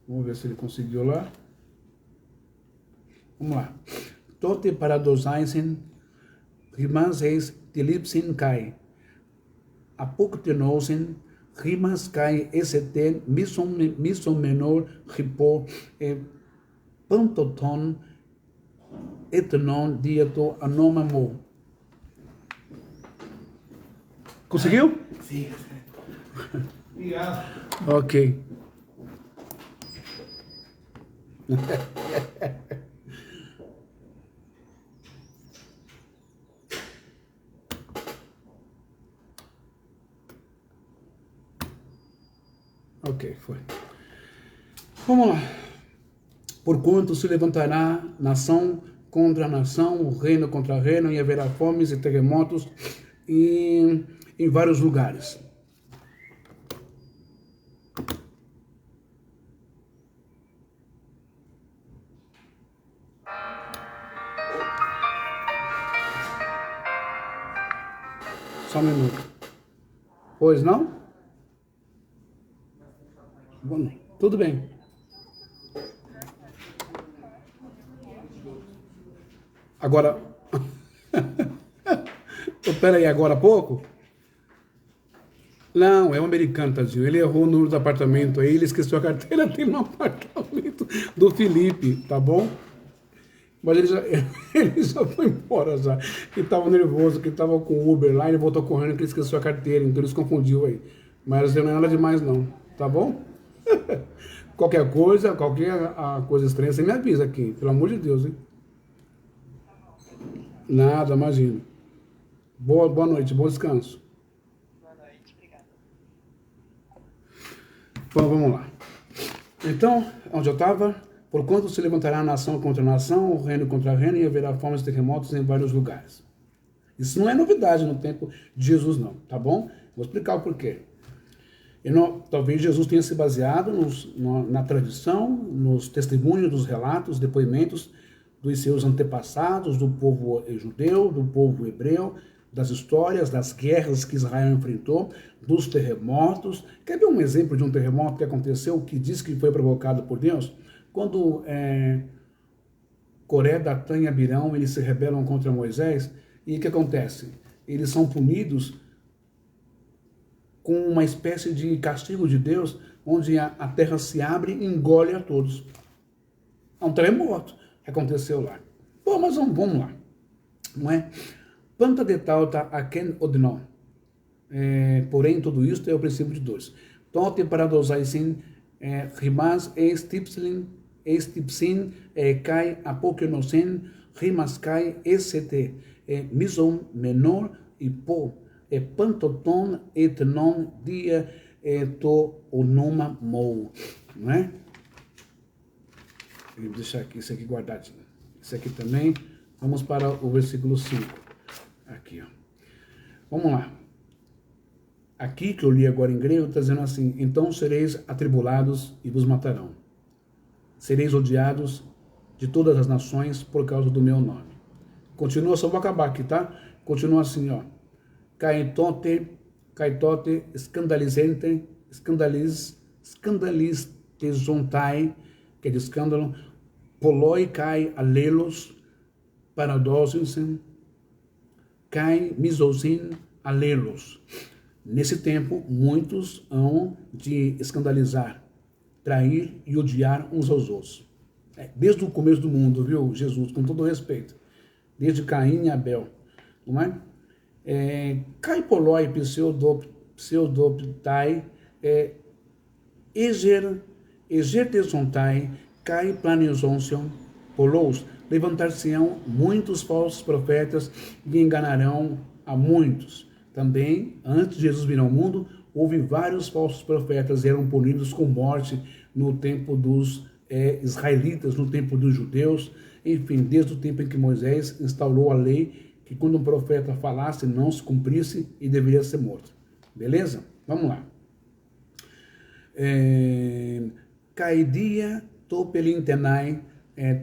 Vamos ver se ele conseguiu lá. Vamos lá. Tote parados einsen. Rimas eis tilipsin kai. Apoctenosen. Rimas kai eseten mison menor hipo pantoton etnon dieto anomamo. Conseguiu? Sim. Obrigado. Ok. Ok, foi. Vamos lá. Porquanto se levantará nação contra nação, reino contra reino, e haverá fomes e terremotos em vários lugares. Só um minuto. Pois não? Bom, tudo bem. Agora, espera aí, agora há pouco? Não, é um americano, tadinho. Ele errou o número do apartamento aí, ele esqueceu a carteira dele no apartamento do Felipe, tá bom? Mas ele já, ele já foi embora já. Que estava nervoso, que estava com o Uber lá, ele voltou correndo que ele esqueceu a carteira, então ele se confundiu aí. Mas não é nada demais não, tá bom? Qualquer coisa coisa estranha, você me avisa aqui, pelo amor de Deus, hein? Nada, imagina. Boa noite, bom descanso. Boa noite, obrigada. Bom, vamos lá. Então, onde eu estava? Porquanto se levantará nação contra nação, o reino contra reino, e haverá fomes e terremotos em vários lugares. Isso não é novidade no tempo de Jesus, não, tá bom? Vou explicar o porquê. Talvez Jesus tenha se baseado na tradição, nos testemunhos, dos relatos, depoimentos dos seus antepassados, do povo judeu, do povo hebreu, das histórias, das guerras que Israel enfrentou, dos terremotos. Quer ver um exemplo de um terremoto que aconteceu, que diz que foi provocado por Deus? Quando Coré, Datã e Abirão, eles se rebelam contra Moisés, e o que acontece? Eles são punidos com uma espécie de castigo de Deus, onde a terra se abre e engole a todos. É um terremoto que aconteceu lá. Bom, mas vamos lá. Não é? Panta de tauta aken odnon. Porém, tudo isto é o princípio de Deus. Tote paradosaisin rimas estipsin kai apokenosen rimas kai st mison menor e po pantoton et non dia to onoma mou. Não é? Vou deixar aqui, isso aqui guardadinho. Isso aqui também. Vamos para o versículo 5. Aqui, ó. Vamos lá. Aqui que eu li agora em grego, está dizendo assim: então sereis atribulados e vos matarão. Sereis odiados de todas as nações por causa do meu nome. Continua, só vou acabar aqui, tá? Continua assim, ó. Caetote, escandaliztezontai, que é de escândalo, poloi cai alelos, paradosinsen, cai misosin alelos. Nesse tempo, muitos hão de escandalizar, trair e odiar uns aos outros. Desde o começo do mundo, viu, Jesus, com todo respeito. Desde Caim e Abel, não é? Cai poloi pseudoptai, egertesontai, cai planizonsion, polous, levantar-se-ão muitos falsos profetas e enganarão a muitos. Também, antes de Jesus vir ao mundo, houve vários falsos profetas e eram punidos com morte no tempo dos israelitas, no tempo dos judeus, enfim, desde o tempo em que Moisés instaurou a lei, que quando um profeta falasse, não se cumprisse e deveria ser morto. Beleza? Vamos lá. Caidia topelintenai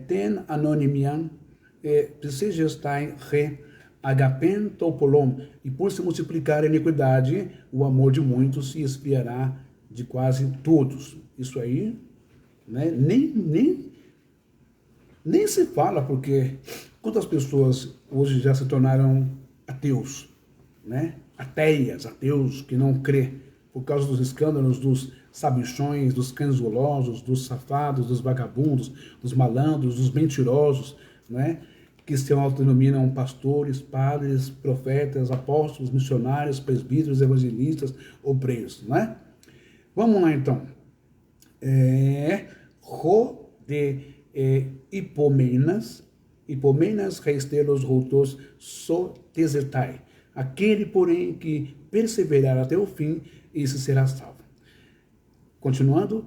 ten anonimian psigestai re agapen topolom, e por se multiplicar a iniquidade, o amor de muitos se esfriará de quase todos. Isso aí, né, nem se fala, porque quantas pessoas hoje já se tornaram ateus, né? Ateus que não crê, por causa dos escândalos dos sabichões, dos cães gulosos, dos safados, dos vagabundos, dos malandros, dos mentirosos, né? Que se autodenominam pastores, padres, profetas, apóstolos, missionários, presbíteros, evangelistas, obreiros, né? Vamos lá então. Ro de Hipomeinas reistelos routos so tesetai. Aquele, porém, que perseverar até o fim, esse será salvo. Continuando,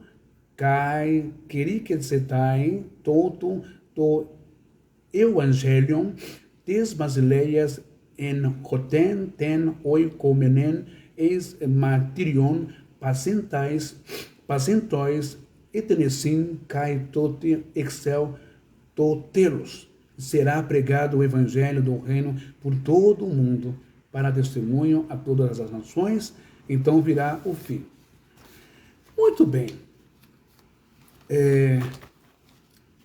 kai keriketsetai toto to evangelion tes basileias en hoten ten oikomenen eis martirion pacentois etenesin kai tote excel totelos. Será pregado o evangelho do reino por todo o mundo, para testemunho a todas as nações, então virá o fim. Muito bem.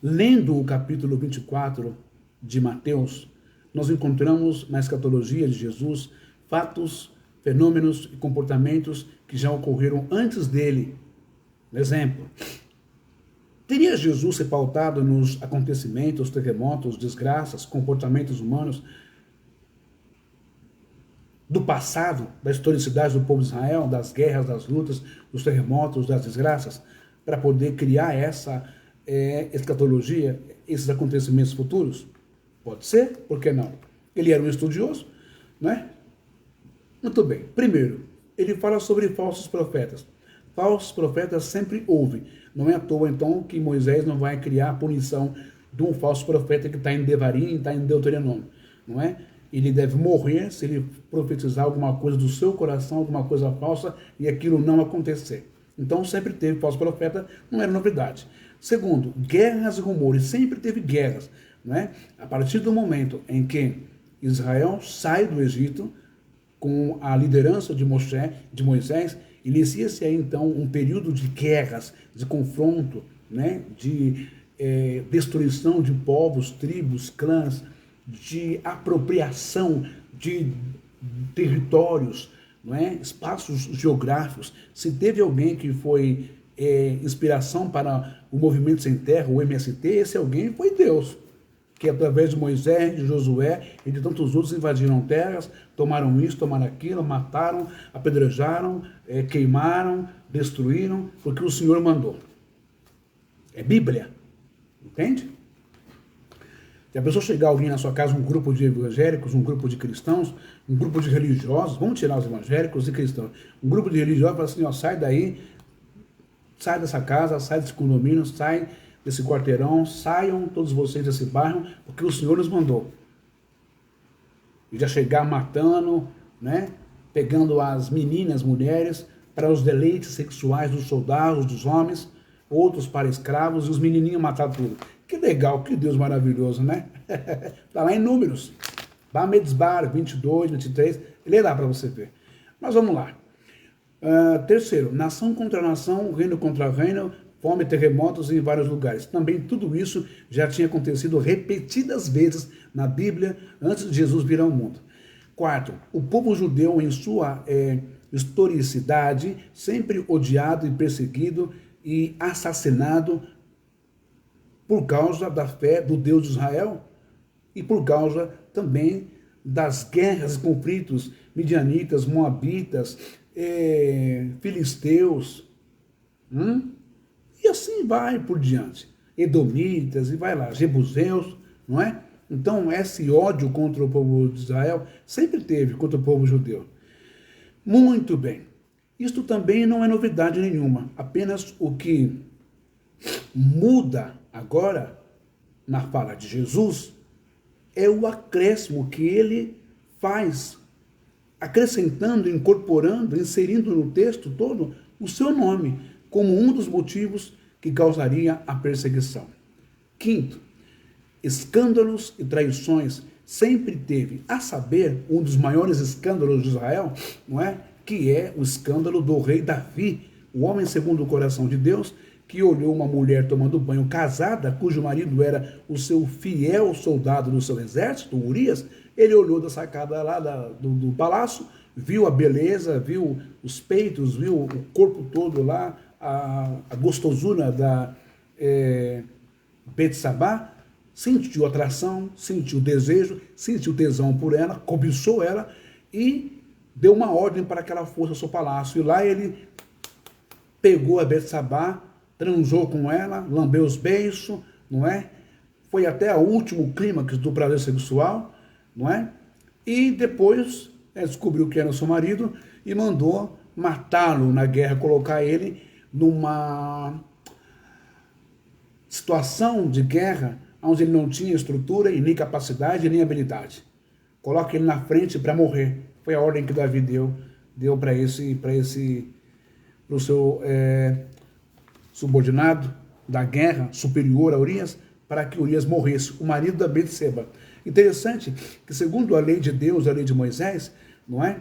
Lendo o capítulo 24 de Mateus, nós encontramos na escatologia de Jesus fatos, fenômenos e comportamentos que já ocorreram antes dele. Exemplo, Teria Jesus se pautado nos acontecimentos, terremotos, desgraças, comportamentos humanos do passado, da historicidade do povo de Israel, das guerras, das lutas, dos terremotos, das desgraças, para poder criar essa escatologia, esses acontecimentos futuros? Pode ser, por que não? Ele era um estudioso, né? Muito bem. Primeiro, ele fala sobre falsos profetas. Falsos profetas sempre houve. Não é à toa, então, que Moisés não vai criar a punição de um falso profeta que está em Devarim, está em Deuteronômio, não é? Ele deve morrer se ele profetizar alguma coisa do seu coração, alguma coisa falsa, e aquilo não acontecer. Então, sempre teve falso profeta, não era novidade. Segundo, guerras e rumores. Sempre teve guerras, não é? A partir do momento em que Israel sai do Egito, com a liderança de Moisés, inicia-se aí então um período de guerras, de confronto, né? De destruição de povos, tribos, clãs, de apropriação de territórios, não é? Espaços geográficos. Se teve alguém que foi inspiração para o Movimento Sem Terra, o MST, esse alguém foi Deus, que através de Moisés, de Josué e de tantos outros invadiram terras, tomaram isso, tomaram aquilo, mataram, apedrejaram, queimaram, destruíram, porque o Senhor mandou. É Bíblia, entende? Se a pessoa chegar alguém na sua casa, um grupo de evangélicos, um grupo de cristãos, um grupo de religiosos, vamos tirar os evangélicos e cristãos, um grupo de religiosos fala assim, ó, sai daí, sai dessa casa, sai desse condomínio, sai desse quarteirão, saiam todos vocês desse bairro, porque o Senhor nos mandou. E já chegar matando, né, pegando as meninas, mulheres, para os deleites sexuais dos soldados, dos homens, outros para escravos, e os menininhos matar tudo. Que legal, que Deus maravilhoso, né? Está lá em Números. Bamidbar 22, 23, lê lá para você ver. Mas vamos lá. Terceiro, nação contra nação, reino contra reino, fome, terremotos em vários lugares. Também tudo isso já tinha acontecido repetidas vezes na Bíblia antes de Jesus vir ao mundo. Quarto, o povo judeu em sua historicidade, sempre odiado e perseguido e assassinado por causa da fé do Deus de Israel e por causa também das guerras e conflitos midianitas, moabitas, filisteus, e assim vai por diante. Edomitas, e vai lá, jebuseus, não é? Então, esse ódio contra o povo de Israel sempre teve contra o povo judeu. Muito bem. Isto também não é novidade nenhuma. Apenas o que muda agora, na fala de Jesus, é o acréscimo que ele faz, acrescentando, incorporando, inserindo no texto todo o seu nome, como um dos motivos que causaria a perseguição. Quinto, escândalos e traições sempre teve, a saber, um dos maiores escândalos de Israel, não é? Que é o escândalo do rei Davi, o homem segundo o coração de Deus, que olhou uma mulher tomando banho casada, cujo marido era o seu fiel soldado do seu exército, Urias. Ele olhou da sacada lá do palácio, viu a beleza, viu os peitos, viu o corpo todo lá, a gostosura da Betsabá, sentiu atração, sentiu desejo, sentiu tesão por ela, cobiçou ela e deu uma ordem para que ela fosse ao seu palácio. E lá ele pegou a Betsabá, transou com ela, lambeu os beiços, não é? Foi até o último clímax do prazer sexual, não é? E depois descobriu que era o seu marido e mandou matá-lo na guerra, colocar ele numa situação de guerra onde ele não tinha estrutura e nem capacidade nem habilidade. Coloca ele na frente para morrer. Foi a ordem que Davi deu para o seu subordinado da guerra, superior a Urias, para que Urias morresse, o marido da Betseba. Interessante que, segundo a lei de Deus, a lei de Moisés, não é?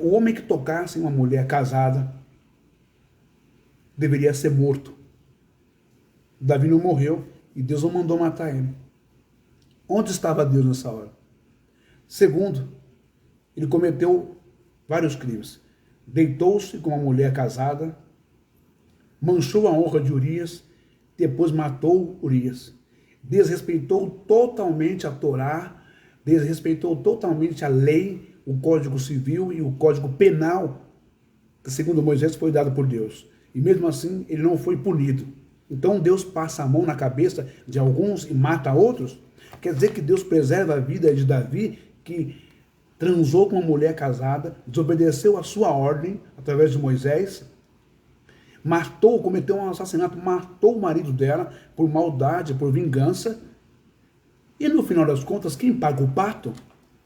O homem que tocasse em uma mulher casada deveria ser morto. Davi não morreu e Deus não mandou matar ele. Onde estava Deus nessa hora? Segundo, ele cometeu vários crimes. Deitou-se com uma mulher casada, manchou a honra de Urias depois matou Urias. Desrespeitou totalmente a Torá, desrespeitou totalmente a lei, o Código Civil e o Código Penal, que segundo Moisés foi dado por Deus. E mesmo assim, ele não foi punido. Então Deus passa a mão na cabeça de alguns e mata outros. Quer dizer que Deus preserva a vida de Davi, que transou com uma mulher casada, desobedeceu a sua ordem através de Moisés, matou, cometeu um assassinato, matou o marido dela por maldade, por vingança. E no final das contas, quem paga o pato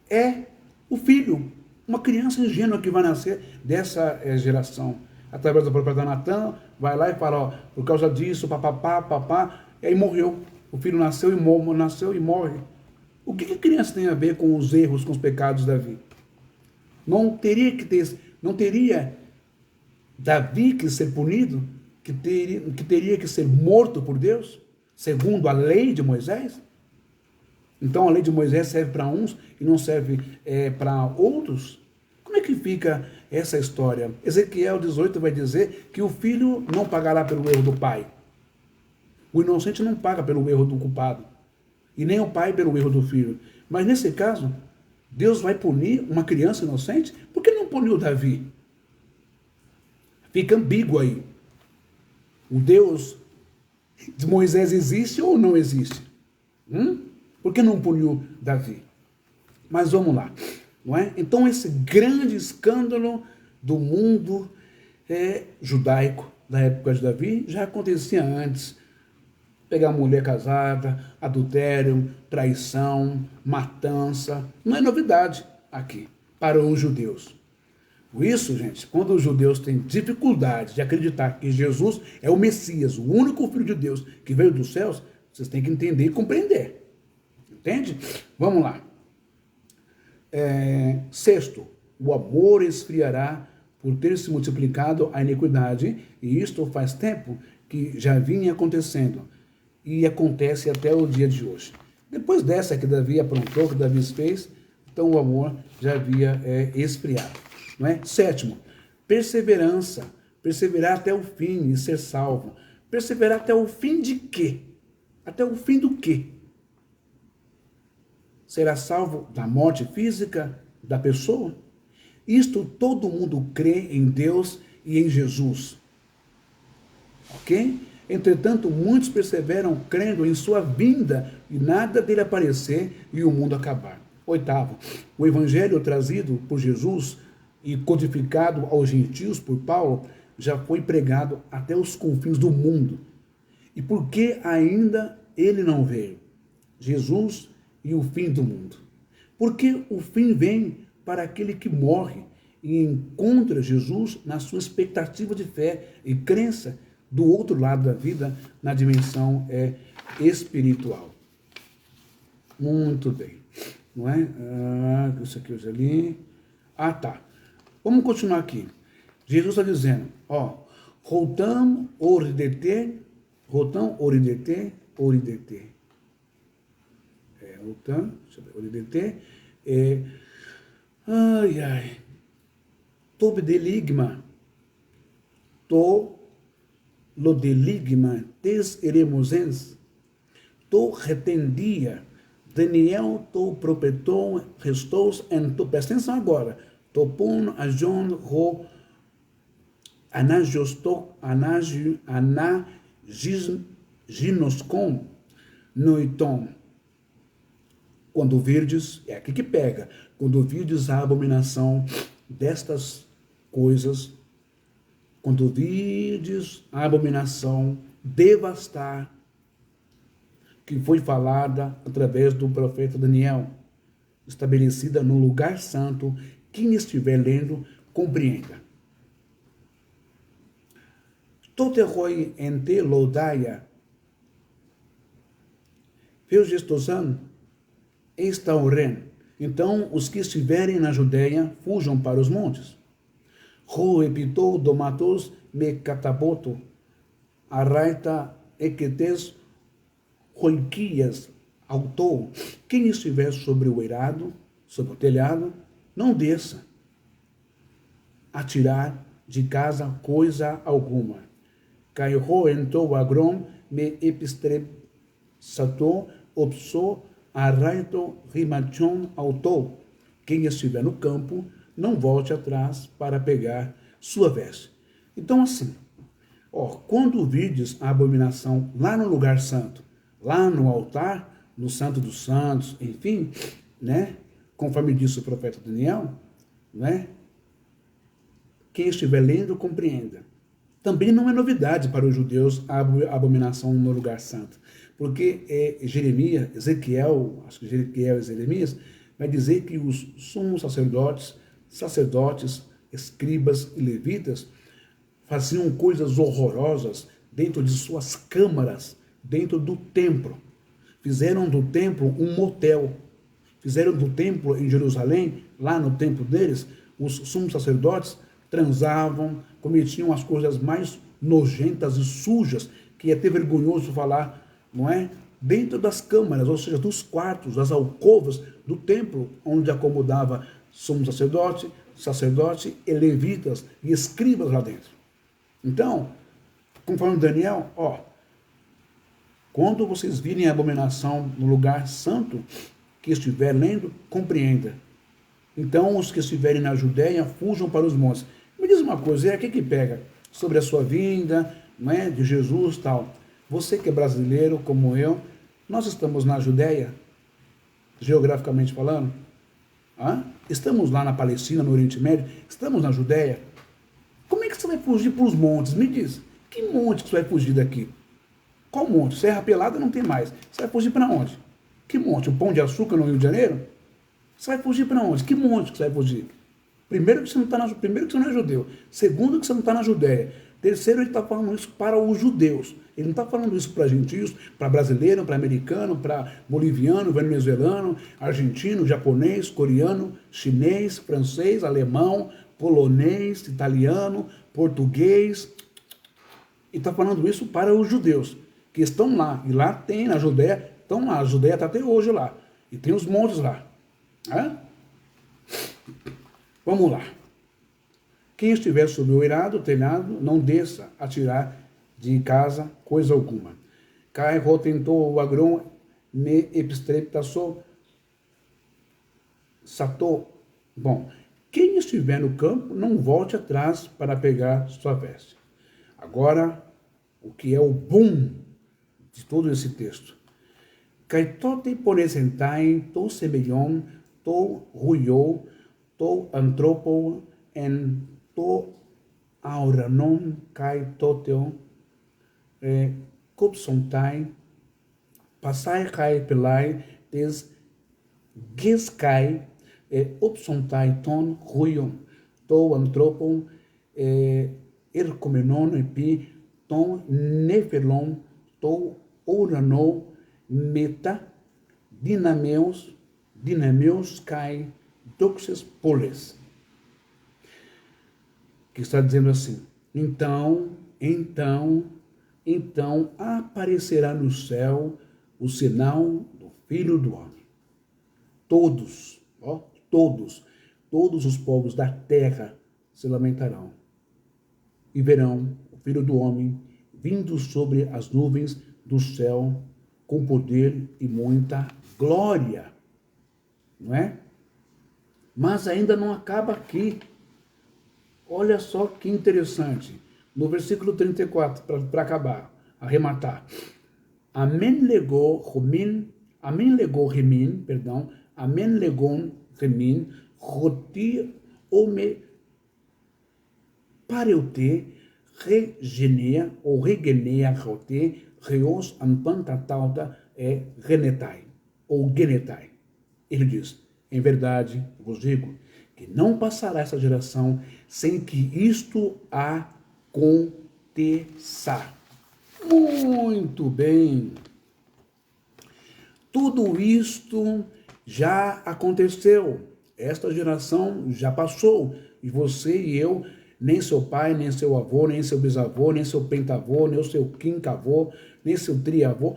é o filho, uma criança ingênua que vai nascer dessa geração. Através do profeta Natan, vai lá e fala, ó, por causa disso, papapá, papá, e aí morreu. O filho nasceu e morre. O que a criança tem a ver com os erros, com os pecados de Davi? Não teria Davi que ser punido, que teria que ser morto por Deus, segundo a lei de Moisés? Então a lei de Moisés serve para uns e não serve para outros? Como é que fica essa história? Ezequiel 18 vai dizer que o filho não pagará pelo erro do pai. O inocente não paga pelo erro do culpado. E nem o pai pelo erro do filho. Mas nesse caso, Deus vai punir uma criança inocente? Por que não puniu Davi? Fica ambíguo aí. O Deus de Moisés existe ou não existe? Por que não puniu Davi? Mas vamos lá. Não é? Então esse grande escândalo do mundo judaico da época de Davi já acontecia antes. Pegar mulher casada, adultério, traição, matança, não é novidade aqui para os judeus. Por isso, gente, quando os judeus têm dificuldade de acreditar que Jesus é o Messias, o único Filho de Deus que veio dos céus, vocês têm que entender e compreender. Entende? Vamos lá. Sexto, o amor esfriará por ter se multiplicado a iniquidade, e isto faz tempo que já vinha acontecendo, e acontece até o dia de hoje. Depois dessa que Davi aprontou, que Davi fez, então o amor já havia esfriado. Não é? Sétimo, perseverança, perseverar até o fim e ser salvo. Perseverar até o fim de quê? Até o fim do quê? Será salvo da morte física da pessoa? Isto todo mundo crê em Deus e em Jesus. Ok? Entretanto, muitos perseveram crendo em sua vinda e nada dele aparecer e o mundo acabar. Oitavo, o evangelho trazido por Jesus e codificado aos gentios por Paulo já foi pregado até os confins do mundo. E por que ainda ele não veio? Jesus e o fim do mundo. Porque o fim vem para aquele que morre e encontra Jesus na sua expectativa de fé e crença do outro lado da vida, na dimensão espiritual. Muito bem. Não é? Isso aqui eu já li. Tá. Vamos continuar aqui. Jesus está dizendo, rotam oridete, rotam oridete, oridete. Rotam, oridete, tobe deligma, lo deligma tes eremosens, to retendia, Daniel to propetou, restos en to, presta atenção agora, topon ajon ro anagiostok, anaginoscom, noiton. Quando virdes, é aqui que pega, quando virdes a abominação destas coisas, quando virdes a abominação devastar, que foi falada através do profeta Daniel, estabelecida no lugar santo, quem estiver lendo, compreenda. Toteroi ente lodaia, Feugestosan, Estauren. Então, os que estiverem na Judéia, fujam para os montes. Ro epitou domatos me cataboto, arraita equetes roiquias autou. Quem estiver sobre o eirado, sobre o telhado, não desça a tirar de casa coisa alguma. Cairro entrou agrom me epistrepsato opso arraito rimachon auto. Quem estiver no campo, não volte atrás para pegar sua veste. Então, assim, quando vides a abominação lá no lugar santo, lá no altar, no Santo dos Santos, enfim, né? Conforme disse o profeta Daniel, né? Quem estiver lendo, compreenda. Também não é novidade para os judeus a abominação no lugar santo, porque Ezequiel, acho que Ezequiel e Jeremias, vai dizer que os sumos sacerdotes, escribas e levitas faziam coisas horrorosas dentro de suas câmaras, dentro do templo. Fizeram do templo um motel. Fizeram do templo em Jerusalém, lá no templo deles, os sumos sacerdotes transavam, cometiam as coisas mais nojentas e sujas, que é até vergonhoso falar, não é? Dentro das câmaras, ou seja, dos quartos, das alcovas do templo, onde acomodava sumo sacerdote e levitas e escribas lá dentro. Então, conforme Daniel, quando vocês virem a abominação no lugar santo, que estiver lendo, compreenda. Então, os que estiverem na Judéia, fujam para os montes. Me diz uma coisa, o que pega sobre a sua vinda, né, de Jesus e tal? Você que é brasileiro, como eu, nós estamos na Judéia, geograficamente falando? Estamos lá na Palestina, no Oriente Médio? Estamos na Judéia? Como é que você vai fugir para os montes? Me diz, que monte que você vai fugir daqui? Qual monte? Serra Pelada não tem mais. Você vai fugir para onde? Que monte? O Pão de Açúcar no Rio de Janeiro? Você vai fugir para onde? Que monte que você vai fugir? Primeiro que você não é judeu. Segundo que você não está na Judéia. Terceiro, ele está falando isso para os judeus. Ele não está falando isso para gentios, para brasileiro, para americano, para boliviano, venezuelano, argentino, japonês, coreano, chinês, francês, alemão, polonês, italiano, português. E está falando isso para os judeus, que estão lá. E lá tem, na Judéia, estão lá. A Judéia está até hoje lá. E tem os montes lá. Vamos lá. Quem estiver sob o eirado, telhado, não desça a tirar de casa coisa alguma. Cai, rotentou o agrão, me epistreptasso, sato. Bom, quem estiver no campo, não volte atrás para pegar sua veste. Agora, o que é o boom de todo esse texto? Caitote poresentai, to semeion, to ruiou, to antropo, en to auranon kai toteo, copsontai, passai kai pelai, des geskai, opsontai ton ruion, to antropo, ercomenon epi, ton nefelon, to auranon, meta, dinameus kai, doxes poles. Que está dizendo assim, então aparecerá no céu o sinal do Filho do Homem. Todos os povos da terra se lamentarão e verão o Filho do Homem vindo sobre as nuvens do céu com poder e muita glória. Não é? Mas ainda não acaba aqui. Olha só que interessante. No versículo 34, para acabar, arrematar. Amen legou remin, roti ome pareute, regenea, ou regenea rote, reos ampantatauta e genetai, ou genetai. Ele diz, em verdade, vos digo, que não passará essa geração sem que isto aconteça. Muito bem. Tudo isto já aconteceu. Esta geração já passou. E você e eu, nem seu pai, nem seu avô, nem seu bisavô, nem seu pentavô, nem o seu quincavô, nem seu triavô,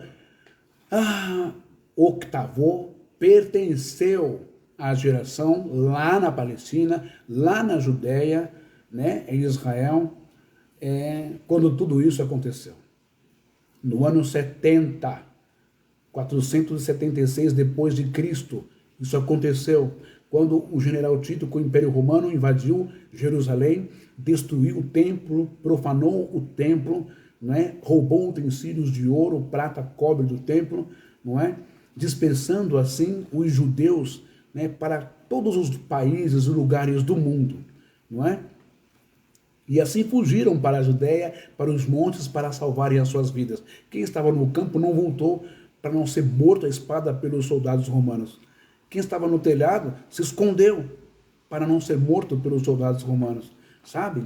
octavô, pertenceu à geração lá na Palestina, lá na Judéia, né, em Israel, quando tudo isso aconteceu. no ano 70, 476 depois de Cristo. Isso aconteceu quando o general Tito, com o Império Romano, invadiu Jerusalém, destruiu o templo, profanou o templo, não é? Roubou utensílios de ouro, prata, cobre do templo, não é? Dispersando assim os judeus, né, para todos os países e lugares do mundo, não é? E assim fugiram para a Judéia, para os montes, para salvarem as suas vidas. Quem estava no campo não voltou para não ser morto à espada pelos soldados romanos. Quem estava no telhado se escondeu para não ser morto pelos soldados romanos, sabe?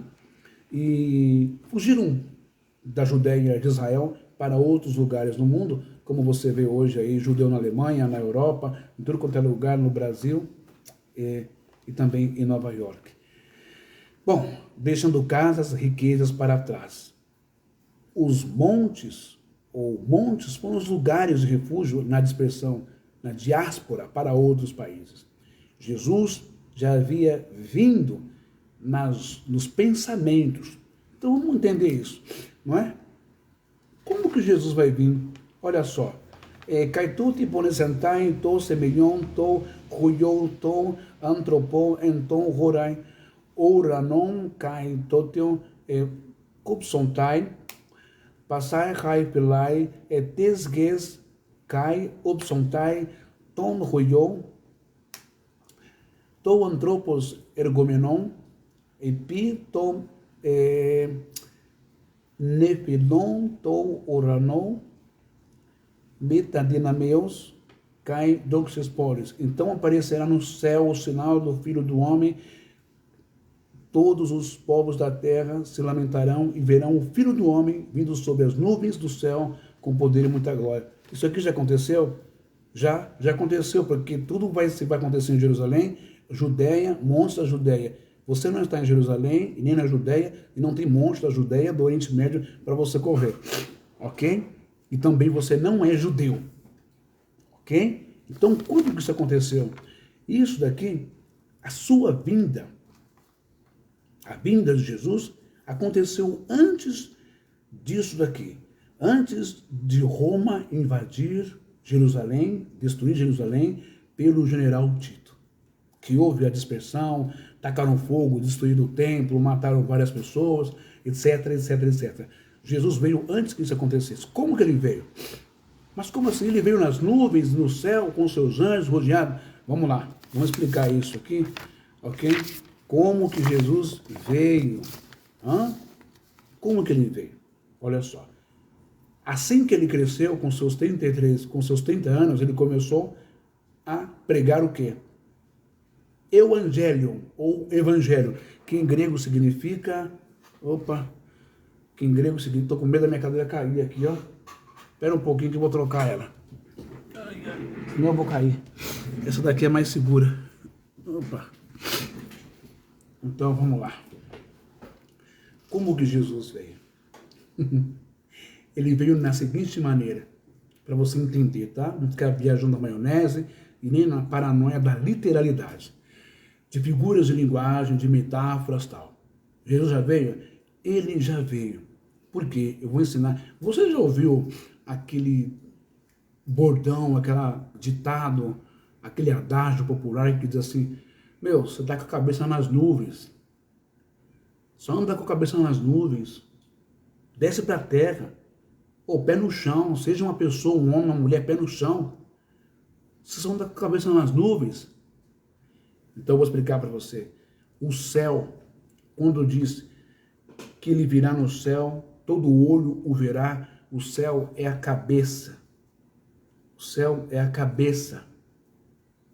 E fugiram da Judéia de Israel para outros lugares no mundo, como você vê hoje aí, judeu na Alemanha, na Europa, em tudo quanto é lugar, no Brasil e também em Nova York. Bom, deixando casas, riquezas para trás. Os montes foram os lugares de refúgio na dispersão, na diáspora para outros países. Jesus já havia vindo nos pensamentos. Então vamos entender isso, não é? Como que Jesus vai vir? Olha só. Kaituti ponesentai to semilhon to huyou to antropou enton horai ouranon kai totio kupsontai passai hai pilai tesges kai upsontai ton huyou to antropos ergomenon epi to nepilon to oranon metadinameus cai doxespores. Então aparecerá no céu o sinal do Filho do Homem. Todos os povos da terra se lamentarão e verão o Filho do Homem vindo sobre as nuvens do céu com poder e muita glória. Isso aqui já aconteceu? Já aconteceu, porque tudo vai acontecer em Jerusalém, Judéia, montes da Judéia. Você não está em Jerusalém, nem na Judéia, e não tem montes da Judéia, do Oriente Médio, para você correr. Ok? E também você não é judeu. Ok? Então, quando que isso aconteceu? Isso daqui, a sua vinda, a vinda de Jesus, aconteceu antes disso daqui. Antes de Roma invadir Jerusalém, destruir Jerusalém pelo general Tito. Que houve a dispersão, tacaram fogo, destruíram o templo, mataram várias pessoas, etc, etc, etc. Jesus veio antes que isso acontecesse. Como que ele veio? Mas como assim? Ele veio nas nuvens, no céu, com seus anjos, rodeado. Vamos lá, vamos explicar isso aqui, ok? Como que Jesus veio? Como que ele veio? Olha só. Assim que ele cresceu, com seus 30 anos, ele começou a pregar o quê? Evangelion, ou evangelho, que em grego significa... que em grego significa... Estou com medo da minha cadeira cair aqui, ó. Espera um pouquinho que eu vou trocar ela. Senão eu vou cair. Essa daqui é mais segura. Então, vamos lá. Como que Jesus veio? Ele veio na seguinte maneira, para você entender, tá? Não ficar viajando na maionese e nem na paranoia da literalidade. De figuras de linguagem, de metáforas e tal. Jesus já veio? Ele já veio. Por quê? Eu vou ensinar. Você já ouviu aquele bordão, aquele ditado, aquele adágio popular que diz assim: meu, você está com a cabeça nas nuvens. Só anda com a cabeça nas nuvens. Desce para a terra. Ou pé no chão. Seja uma pessoa, um homem, uma mulher, pé no chão. Você só anda com a cabeça nas nuvens. Então eu vou explicar para você. O céu, quando diz que ele virá no céu, todo olho o verá. O céu é a cabeça. O céu é a cabeça.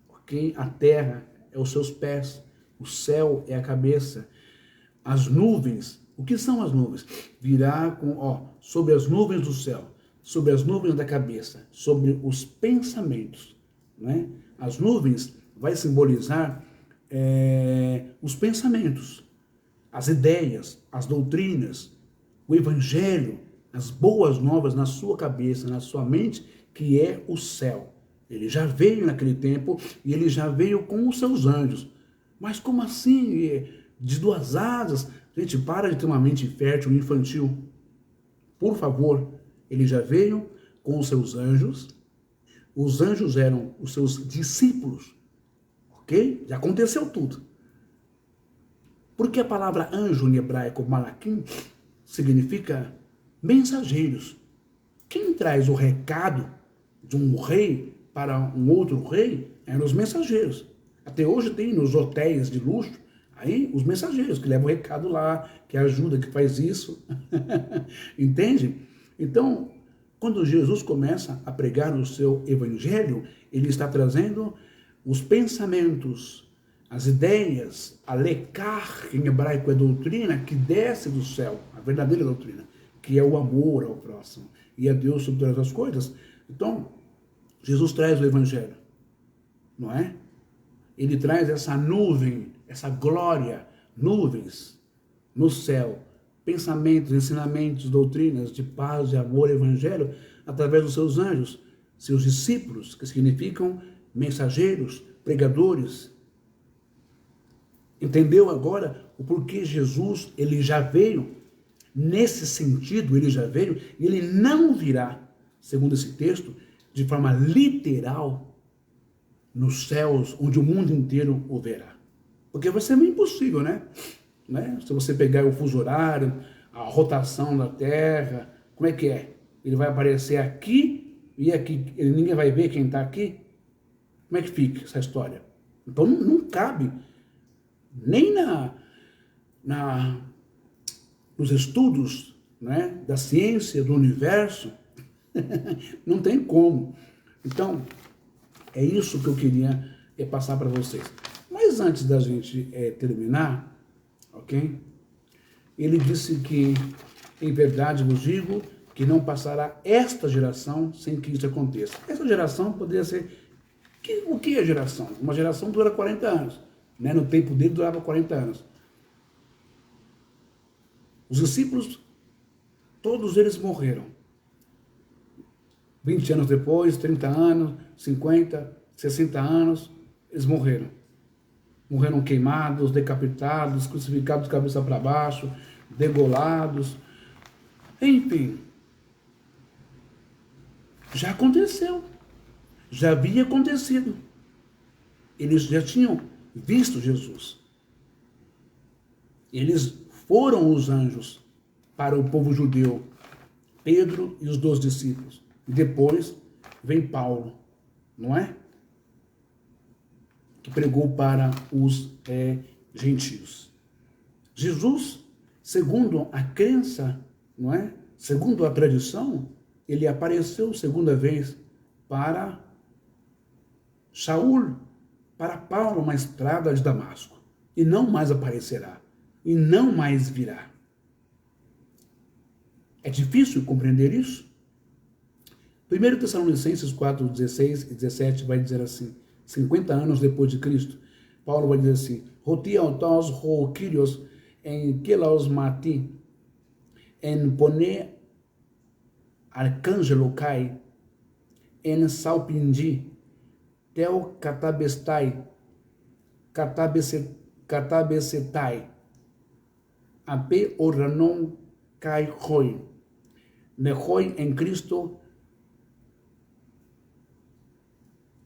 Ok? A terra é os seus pés. O céu é a cabeça. As nuvens, o que são as nuvens? Virá sobre as nuvens do céu, sobre as nuvens da cabeça, sobre os pensamentos. Né? As nuvens vai simbolizar os pensamentos, as ideias, as doutrinas, o evangelho, as boas novas na sua cabeça, na sua mente, que é o céu. Ele já veio naquele tempo e ele já veio com os seus anjos. Mas como assim? De duas asas? Gente, para de ter uma mente fértil e infantil. Por favor, Ele já veio com os seus anjos. Os anjos eram os seus discípulos. Ok? Já aconteceu tudo. Porque a palavra anjo em hebraico, malaquim, significa mensageiros. Quem traz o recado de um rei para um outro rei eram os mensageiros. Até hoje tem nos hotéis de luxo, aí os mensageiros que levam o recado lá, que ajuda, que faz isso. Entende? Então, quando Jesus começa a pregar o seu evangelho, ele está trazendo os pensamentos, as ideias, a lekar, que em hebraico é doutrina, que desce do céu, a verdadeira doutrina, que é o amor ao próximo e a Deus sobre todas as coisas. Então, Jesus traz o evangelho, não é? Ele traz essa nuvem, essa glória, nuvens no céu, pensamentos, ensinamentos, doutrinas de paz, de amor, evangelho, através dos seus anjos, seus discípulos, que significam mensageiros, pregadores. Entendeu agora o porquê Jesus, ele já veio, nesse sentido, ele já veio, e ele não virá, segundo esse texto, de forma literal, nos céus, onde o mundo inteiro o verá. Porque vai ser meio impossível, né? Se você pegar o fuso horário, a rotação da Terra, como é que é? Ele vai aparecer aqui e aqui, ninguém vai ver quem está aqui? Como é que fica essa história? Então não cabe, nem nos estudos, né, da ciência, do universo, não tem como. Então, é isso que eu queria passar para vocês. Mas antes da gente terminar, ok? Ele disse que, em verdade vos digo, que não passará esta geração sem que isso aconteça. Essa geração poderia ser... O que é geração? Uma geração dura 40 anos. Né? No tempo dele durava 40 anos. Os discípulos, todos eles morreram. 20 anos depois, 30 anos, 50, 60 anos, eles morreram. Morreram queimados, decapitados, crucificados de cabeça para baixo, degolados. Enfim, já aconteceu. Já havia acontecido. Eles já tinham visto Jesus. Eles foram os anjos para o povo judeu, Pedro e os 12 discípulos. E depois vem Paulo, não é? Que pregou para os gentios. Jesus, segundo a crença, não é? Segundo a tradição, ele apareceu segunda vez para Saul, para Paulo, uma estrada de Damasco. E não mais aparecerá. E não mais virá. É difícil compreender isso? 1 Tessalonicenses 4, 16 e 17 vai dizer assim, 50 anos depois de Cristo, Paulo vai dizer assim, Roti autos ho Kyrios en kelaos mati, en pone arcângelo kai, en salpindi, teu katabesetai, ape oranon kai hoi, nehoi em Cristo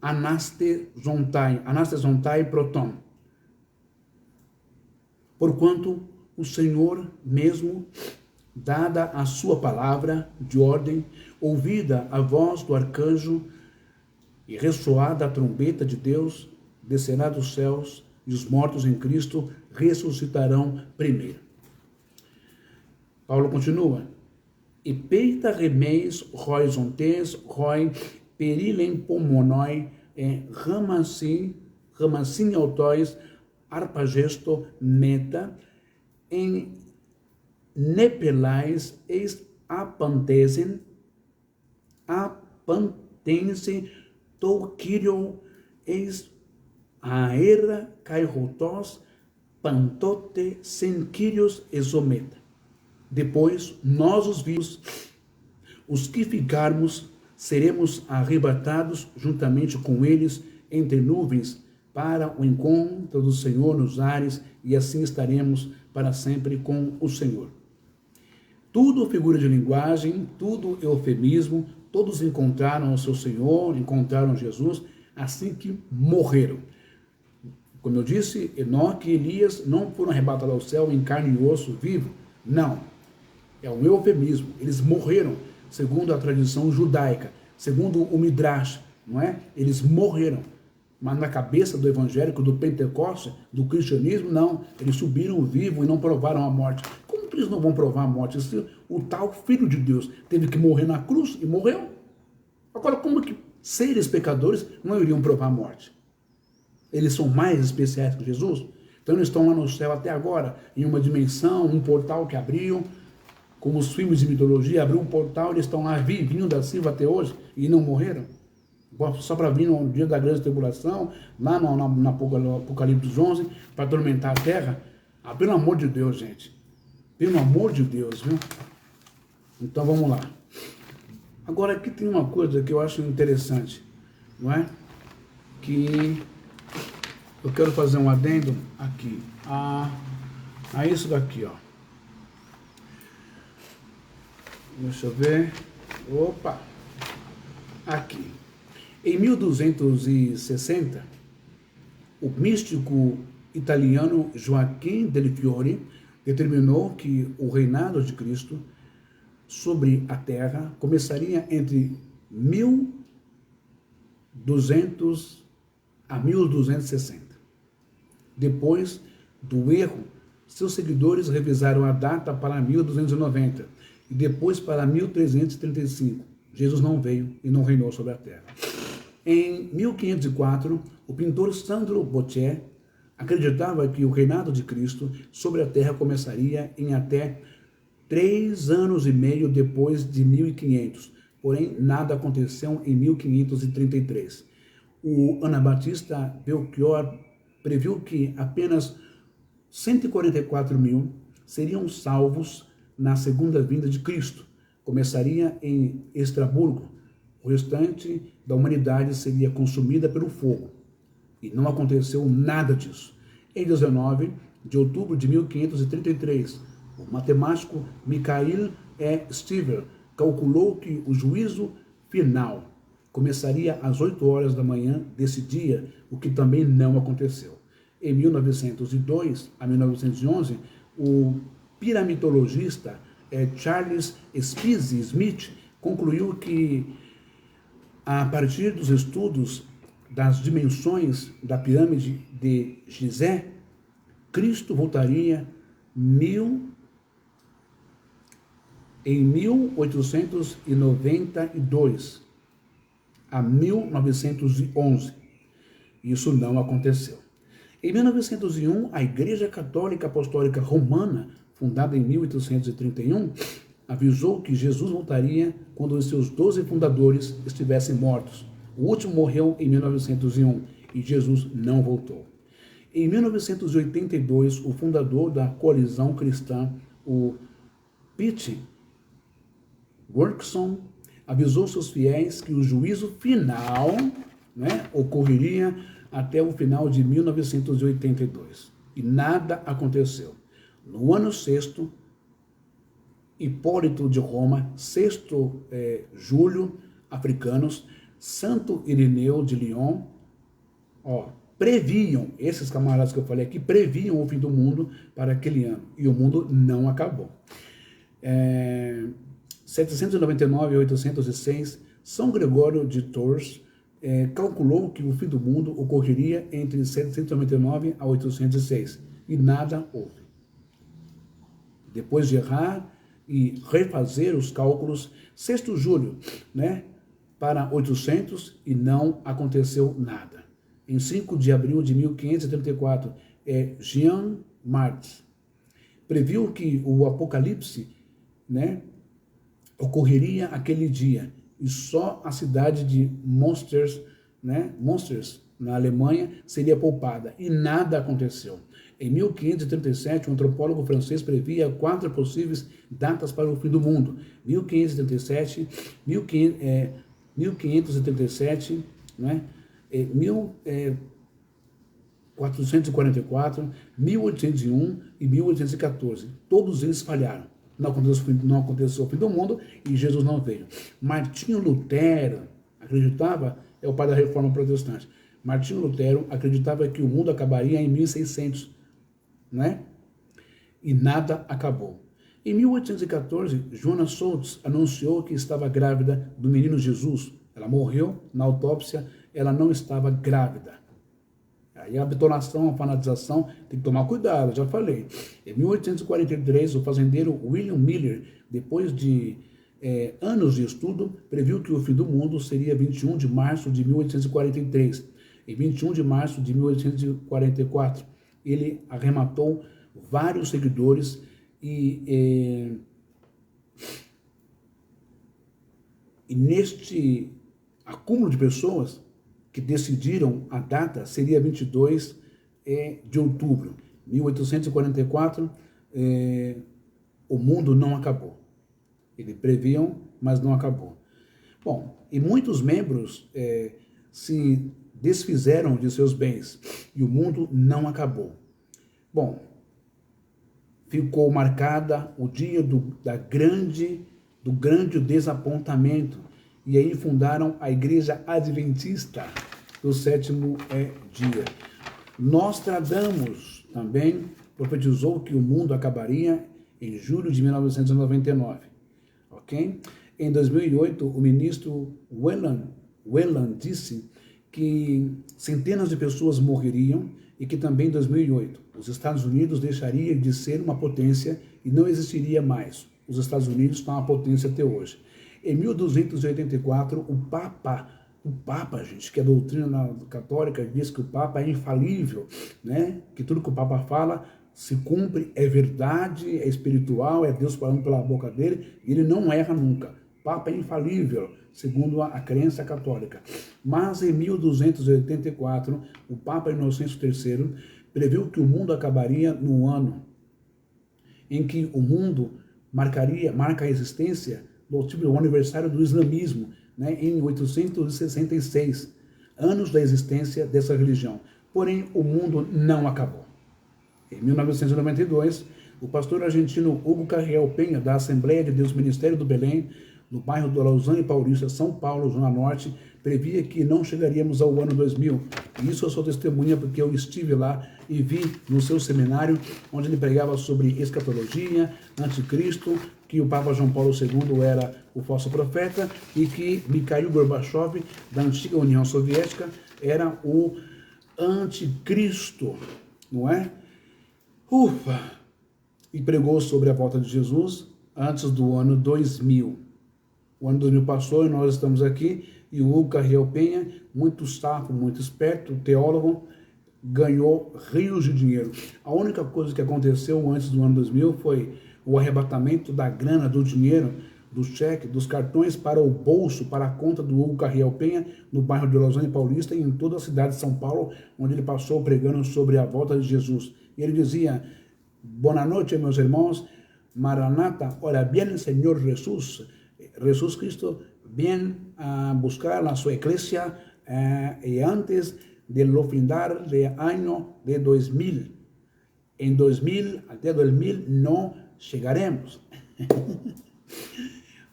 anaste zontai proton. Porquanto o Senhor mesmo, dada a sua palavra de ordem, ouvida a voz do arcanjo e ressoada a trombeta de Deus, descerá dos céus e os mortos em Cristo ressuscitarão primeiro. Paulo continua. E peita remeis roi zontes roi perilem pomonoi ramassin autois arpagesto meta em nepelais eis apantense to Kyrio eis aera kairotos pantote sen Kyrios exometa. Depois, nós os vivos, os que ficarmos, seremos arrebatados juntamente com eles entre nuvens para o encontro do Senhor nos ares, e assim estaremos para sempre com o Senhor. Tudo figura de linguagem, tudo eufemismo, todos encontraram o seu Senhor, encontraram Jesus, assim que morreram. Como eu disse, Enoque e Elias não foram arrebatados ao céu em carne e osso vivo, não. É um eufemismo, eles morreram, segundo a tradição judaica, segundo o Midrash, não é? Eles morreram. Mas na cabeça do evangélico, do Pentecoste, do cristianismo, não. Eles subiram vivo e não provaram a morte. Como que eles não vão provar a morte? Se o tal Filho de Deus teve que morrer na cruz e morreu. Agora, como que seres pecadores não iriam provar a morte? Eles são mais especiais que Jesus? Então eles estão lá no céu até agora, em uma dimensão, um portal que abriu, como os filmes de mitologia, abriu um portal, eles estão lá vivinho da Silva até hoje e não morreram? Só para vir no dia da grande tribulação, lá no Apocalipse 11, para atormentar a terra? Ah, pelo amor de Deus, gente. Pelo amor de Deus, viu? Então vamos lá. Agora aqui tem uma coisa que eu acho interessante, não é? Que eu quero fazer um adendo aqui. A isso daqui, ó. Deixa eu ver. Opa! Aqui. Em 1260, o místico italiano Joaquim del Fiore determinou que o reinado de Cristo sobre a terra começaria entre 1200 a 1260. Depois do erro, seus seguidores revisaram a data para 1290 e depois para 1335. Jesus não veio e não reinou sobre a terra. Em 1504, o pintor Sandro Bottier acreditava que o reinado de Cristo sobre a terra começaria em até 3 anos e meio depois de 1500. Porém, nada aconteceu em 1533. O anabatista Belchior previu que apenas 144 mil seriam salvos na segunda vinda de Cristo. Começaria em Estraburgo. O restante da humanidade seria consumida pelo fogo. E não aconteceu nada disso. Em 19 de outubro de 1533, o matemático Mikhail Stiver calculou que o juízo final começaria às 8 horas da manhã desse dia, o que também não aconteceu. Em 1902 a 1911, o piramidologista Charles Spizzi Smith concluiu que, a partir dos estudos das dimensões da pirâmide de Gizé, Cristo voltaria em 1892 a 1911. Isso não aconteceu. Em 1901, a Igreja Católica Apostólica Romana, fundada em 1831, avisou que Jesus voltaria quando os seus 12 fundadores estivessem mortos. O último morreu em 1901 e Jesus não voltou. Em 1982, o fundador da coalizão cristã, o Pete Workson, avisou seus fiéis que o juízo final, ocorreria até o final de 1982. E nada aconteceu. No ano sexto, Hipólito de Roma, sexto Júlio, africanos, Santo Irineu de Lyon, previam, esses camaradas que eu falei aqui, previam o fim do mundo para aquele ano. E o mundo não acabou. 799 a 806, São Gregório de Tours calculou que o fim do mundo ocorreria entre 799 a 806. E nada houve. Depois de errar e refazer os cálculos, 6º Júlio, para 800 e não aconteceu nada. Em 5 de abril de 1534, Jean Marx previu que o Apocalipse, ocorreria aquele dia e só a cidade de Monsters, na Alemanha, seria poupada e nada aconteceu. Em 1537, um antropólogo francês previa 4 possíveis datas para o fim do mundo: 1537, 1537, 1444, 1801 e 1814. Todos eles falharam. não aconteceu o fim do mundo e Jesus não veio. Martinho Lutero acreditava, é o pai da Reforma Protestante, Martinho Lutero acreditava que o mundo acabaria em 1600, né? E nada acabou. Em 1814, Joana Soltz anunciou que estava grávida do menino Jesus. Ela morreu, na autópsia, ela não estava grávida. Aí a bitonação, a fanatização, tem que tomar cuidado, já falei. Em 1843, o fazendeiro William Miller, depois de anos de estudo, previu que o fim do mundo seria 21 de março de 1843. Em 21 de março de 1844, ele arrematou vários seguidores e neste acúmulo de pessoas que decidiram a data seria 22 de outubro de 1844, o mundo não acabou. Eles previam, mas não acabou. Bom, e muitos membros se desfizeram de seus bens e o mundo não acabou. Bom, ficou marcada o dia do grande desapontamento. E aí fundaram a Igreja Adventista do sétimo dia. Nostradamus também profetizou que o mundo acabaria em julho de 1999. Ok? Em 2008, o ministro Whelan disse que centenas de pessoas morreriam e que também em 2008 os Estados Unidos deixariam de ser uma potência e não existiria mais. Os Estados Unidos estão uma potência até hoje. Em 1284, o Papa, gente, que é a doutrina católica, diz que o Papa é infalível, né? Que tudo que o Papa fala se cumpre, é verdade, é espiritual, é Deus falando pela boca dele, e ele não erra nunca. O Papa é infalível, segundo a crença católica. Mas em 1284, o Papa Inocêncio III previu que o mundo acabaria no ano em que o mundo marca a existência do aniversário do islamismo, né, em 866, anos da existência dessa religião. Porém, o mundo não acabou. Em 1992, o pastor argentino Hugo Carriel Penha, da Assembleia de Deus Ministério do Belém, no bairro do Lausanne Paulista, São Paulo, Zona Norte, previa que não chegaríamos ao ano 2000. E isso eu sou testemunha porque eu estive lá e vi no seu seminário, onde ele pregava sobre escatologia, anticristo, que o Papa João Paulo II era o falso profeta e que Mikhail Gorbachev, da antiga União Soviética, era o anticristo, não é? Ufa! E pregou sobre a volta de Jesus antes do ano 2000. O ano 2000 passou e nós estamos aqui, e o Hugo Carriel Penha, muito safo, muito esperto, teólogo, ganhou rios de dinheiro. A única coisa que aconteceu antes do ano 2000 foi o arrebatamento da grana, do dinheiro, do cheque, dos cartões para o bolso, para a conta do Hugo Carriel Penha, no bairro de Lausanne Paulista e em toda a cidade de São Paulo, onde ele passou pregando sobre a volta de Jesus. E ele dizia: Boa noite, meus irmãos, Maranata, ora viene el Señor Jesús. Jesús Cristo viene a buscar a su iglesia y antes del final del año de 2000. En 2000, até 2000, no llegaremos.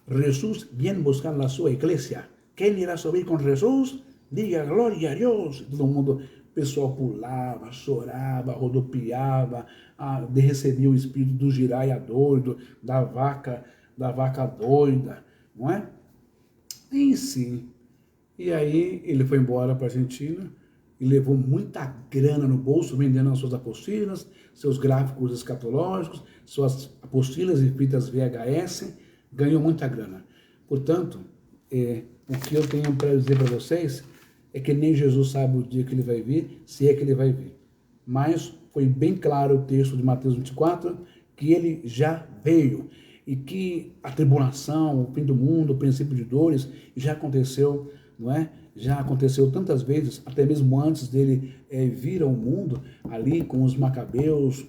Jesús viene a buscar a su iglesia. Quem irá subir com Jesus? Diga glória a Deus. Todo mundo, o pessoal pulava, chorava, rodopiava, recebia o espírito do giraia doido, da vaca doida, não é? Em si. E aí ele foi embora para a Argentina e levou muita grana no bolso, vendendo as suas apostilas, seus gráficos escatológicos, suas apostilas e fitas VHS, ganhou muita grana. Portanto, o que eu tenho para dizer para vocês é que nem Jesus sabe o dia que ele vai vir, se é que ele vai vir. Mas foi bem claro o texto de Mateus 24, que ele já veio e que a tribulação, o fim do mundo, o princípio de dores já aconteceu, não é? Já aconteceu tantas vezes, até mesmo antes dele vir ao mundo, ali com os macabeus,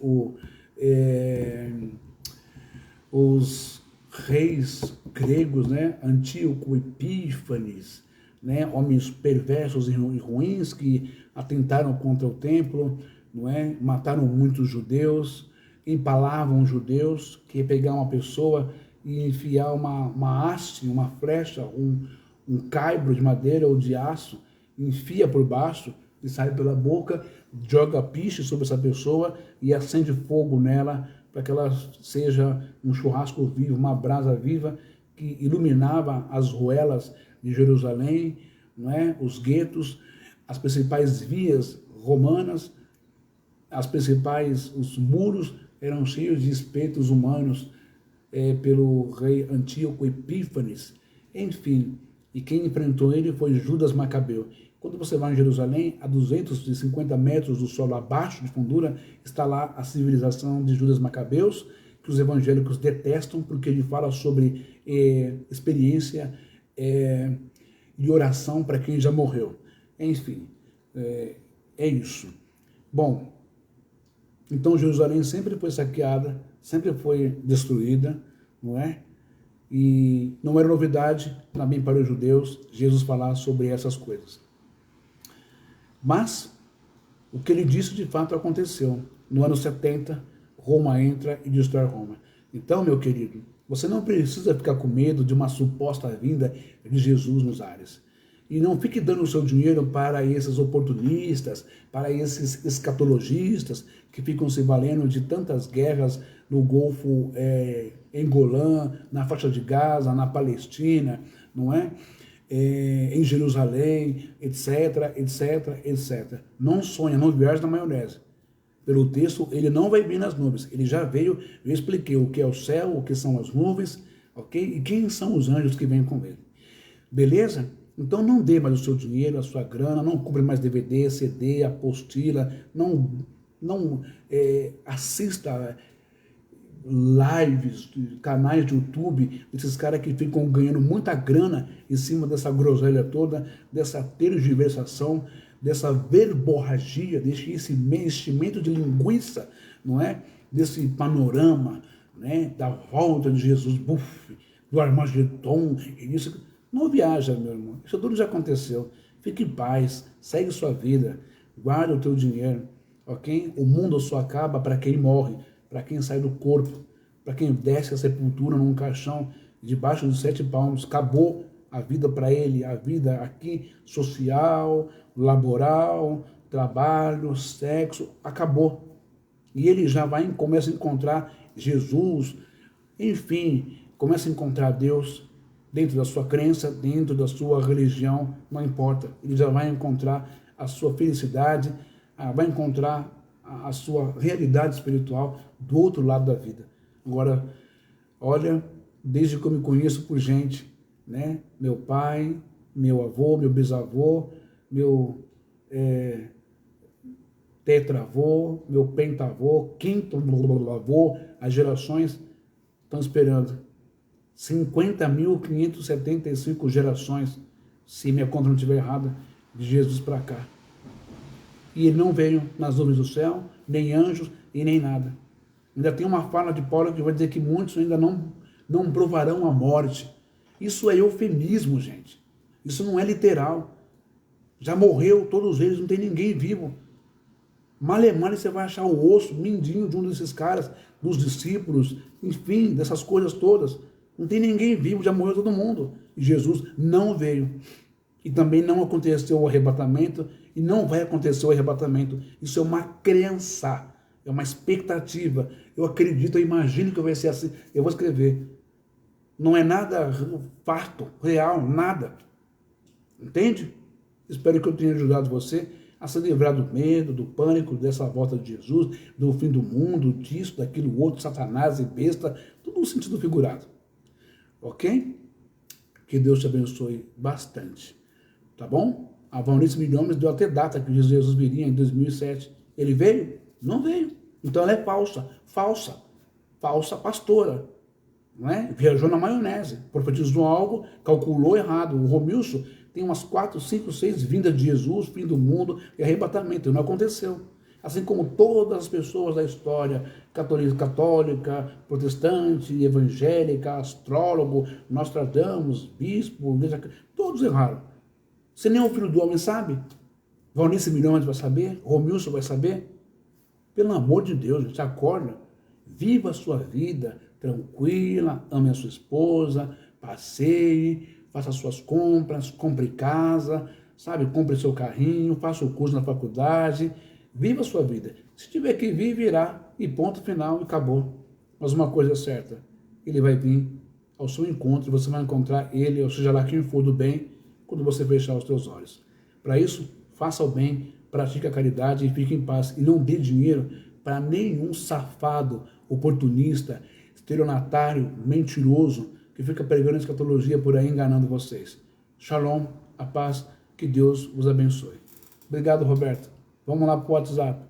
os reis gregos, né? Antíoco, Epífanes, né? Homens perversos e ruins que atentaram contra o templo, não é? Mataram muitos judeus empalavam os judeus, que pegar uma pessoa e enfiar uma haste, uma flecha, um caibro de madeira ou de aço, enfia por baixo e sai pela boca, joga piche sobre essa pessoa e acende fogo nela para que ela seja um churrasco vivo, uma brasa viva que iluminava as ruelas de Jerusalém, não é? Os guetos, as principais vias romanas, os muros eram cheios de espetos humanos pelo rei Antíoco Epífanes, enfim, e quem enfrentou ele foi Judas Macabeu. Quando você vai em Jerusalém, a 250 metros do solo abaixo de fundura, está lá a civilização de Judas Macabeus, que os evangélicos detestam, porque ele fala sobre experiência de oração para quem já morreu. Enfim, é isso. Bom, então Jerusalém sempre foi saqueada, sempre foi destruída, não é? E não era novidade também para os judeus Jesus falar sobre essas coisas. Mas o que ele disse de fato aconteceu. No ano 70, Roma entra e destrói Roma. Então, meu querido, você não precisa ficar com medo de uma suposta vinda de Jesus nos ares. E não fique dando o seu dinheiro para esses oportunistas, para esses escatologistas que ficam se valendo de tantas guerras no Golfo, em Golã, na faixa de Gaza, na Palestina, não é? Em Jerusalém, etc, etc, etc. Não sonha, não viaja na maionese. Pelo texto, ele não vai vir nas nuvens. Ele já veio, eu expliquei o que é o céu, o que são as nuvens, ok? E quem são os anjos que vêm com ele. Beleza? Então não dê mais o seu dinheiro, a sua grana, não compre mais DVD, CD, apostila, não assista lives, canais de YouTube, desses caras que ficam ganhando muita grana em cima dessa groselha toda, dessa tergiversação, dessa verborragia, desse enchimento de linguiça, não é? Desse panorama, né? Da volta de Jesus, do Armagedon, isso. Não viaja, meu irmão, isso tudo já aconteceu. Fique em paz, segue sua vida, guarda o teu dinheiro, ok? O mundo só acaba para quem morre, para quem sai do corpo, para quem desce a sepultura num caixão debaixo dos 7 palmos. Acabou a vida para ele, a vida aqui social, laboral, trabalho, sexo, acabou. E ele já começa a encontrar Jesus, enfim, começa a encontrar Deus dentro da sua crença, dentro da sua religião, não importa. Ele já vai encontrar a sua felicidade, vai encontrar a sua realidade espiritual do outro lado da vida. Agora, olha, desde que eu me conheço por gente, né? Meu pai, meu avô, meu bisavô, meu tetravô, meu pentavô, quinto avô, as gerações estão esperando. 50.575 gerações, se minha conta não estiver errada, de Jesus para cá. E ele não veio nas nuvens do céu, nem anjos e nem nada. Ainda tem uma fala de Paulo que vai dizer que muitos ainda não provarão a morte. Isso é eufemismo, gente. Isso não é literal. Já morreu todos eles, não tem ninguém vivo. Male você vai achar o osso, mindinho de um desses caras, dos discípulos, enfim, dessas coisas todas. Não tem ninguém vivo, já morreu todo mundo. E Jesus não veio. E também não aconteceu o arrebatamento, e não vai acontecer o arrebatamento. Isso é uma crença, é uma expectativa. Eu acredito, eu imagino que vai ser assim. Eu vou escrever. Não é nada fato, real, nada. Entende? Espero que eu tenha ajudado você a se livrar do medo, do pânico, dessa volta de Jesus, do fim do mundo, disso, daquilo, outro, Satanás e besta, tudo no sentido figurado. Ok? Que Deus te abençoe bastante. Tá bom? A Valnice Milhomes deu até data que Jesus viria em 2007. Ele veio? Não veio. Então ela é falsa pastora. Não é? Viajou na maionese, profetizou algo, calculou errado. O Romilson tem umas 4, 5, 6 vindas de Jesus, fim do mundo e arrebatamento. Não aconteceu. Assim como todas as pessoas da história, católica, protestante, evangélica, astrólogo, Nostradamus, bispo, todos erraram. Se nem o Filho do Homem sabe, Valnice Milhões vai saber, Romilson vai saber. Pelo amor de Deus, gente, acorda. Viva a sua vida tranquila, ame a sua esposa, passeie, faça suas compras, compre casa, sabe? Compre seu carrinho, faça o curso na faculdade, viva a sua vida. Se tiver que vir, virá, e ponto final, e acabou. Mas uma coisa é certa, ele vai vir ao seu encontro, e você vai encontrar ele, ou seja lá quem for do bem, quando você fechar os seus olhos. Para isso, faça o bem, pratique a caridade e fique em paz. E não dê dinheiro para nenhum safado, oportunista, estelionatário, mentiroso, que fica pregando escatologia por aí, enganando vocês. Shalom, a paz, que Deus os abençoe. Obrigado, Roberto. Vamos lá para o WhatsApp.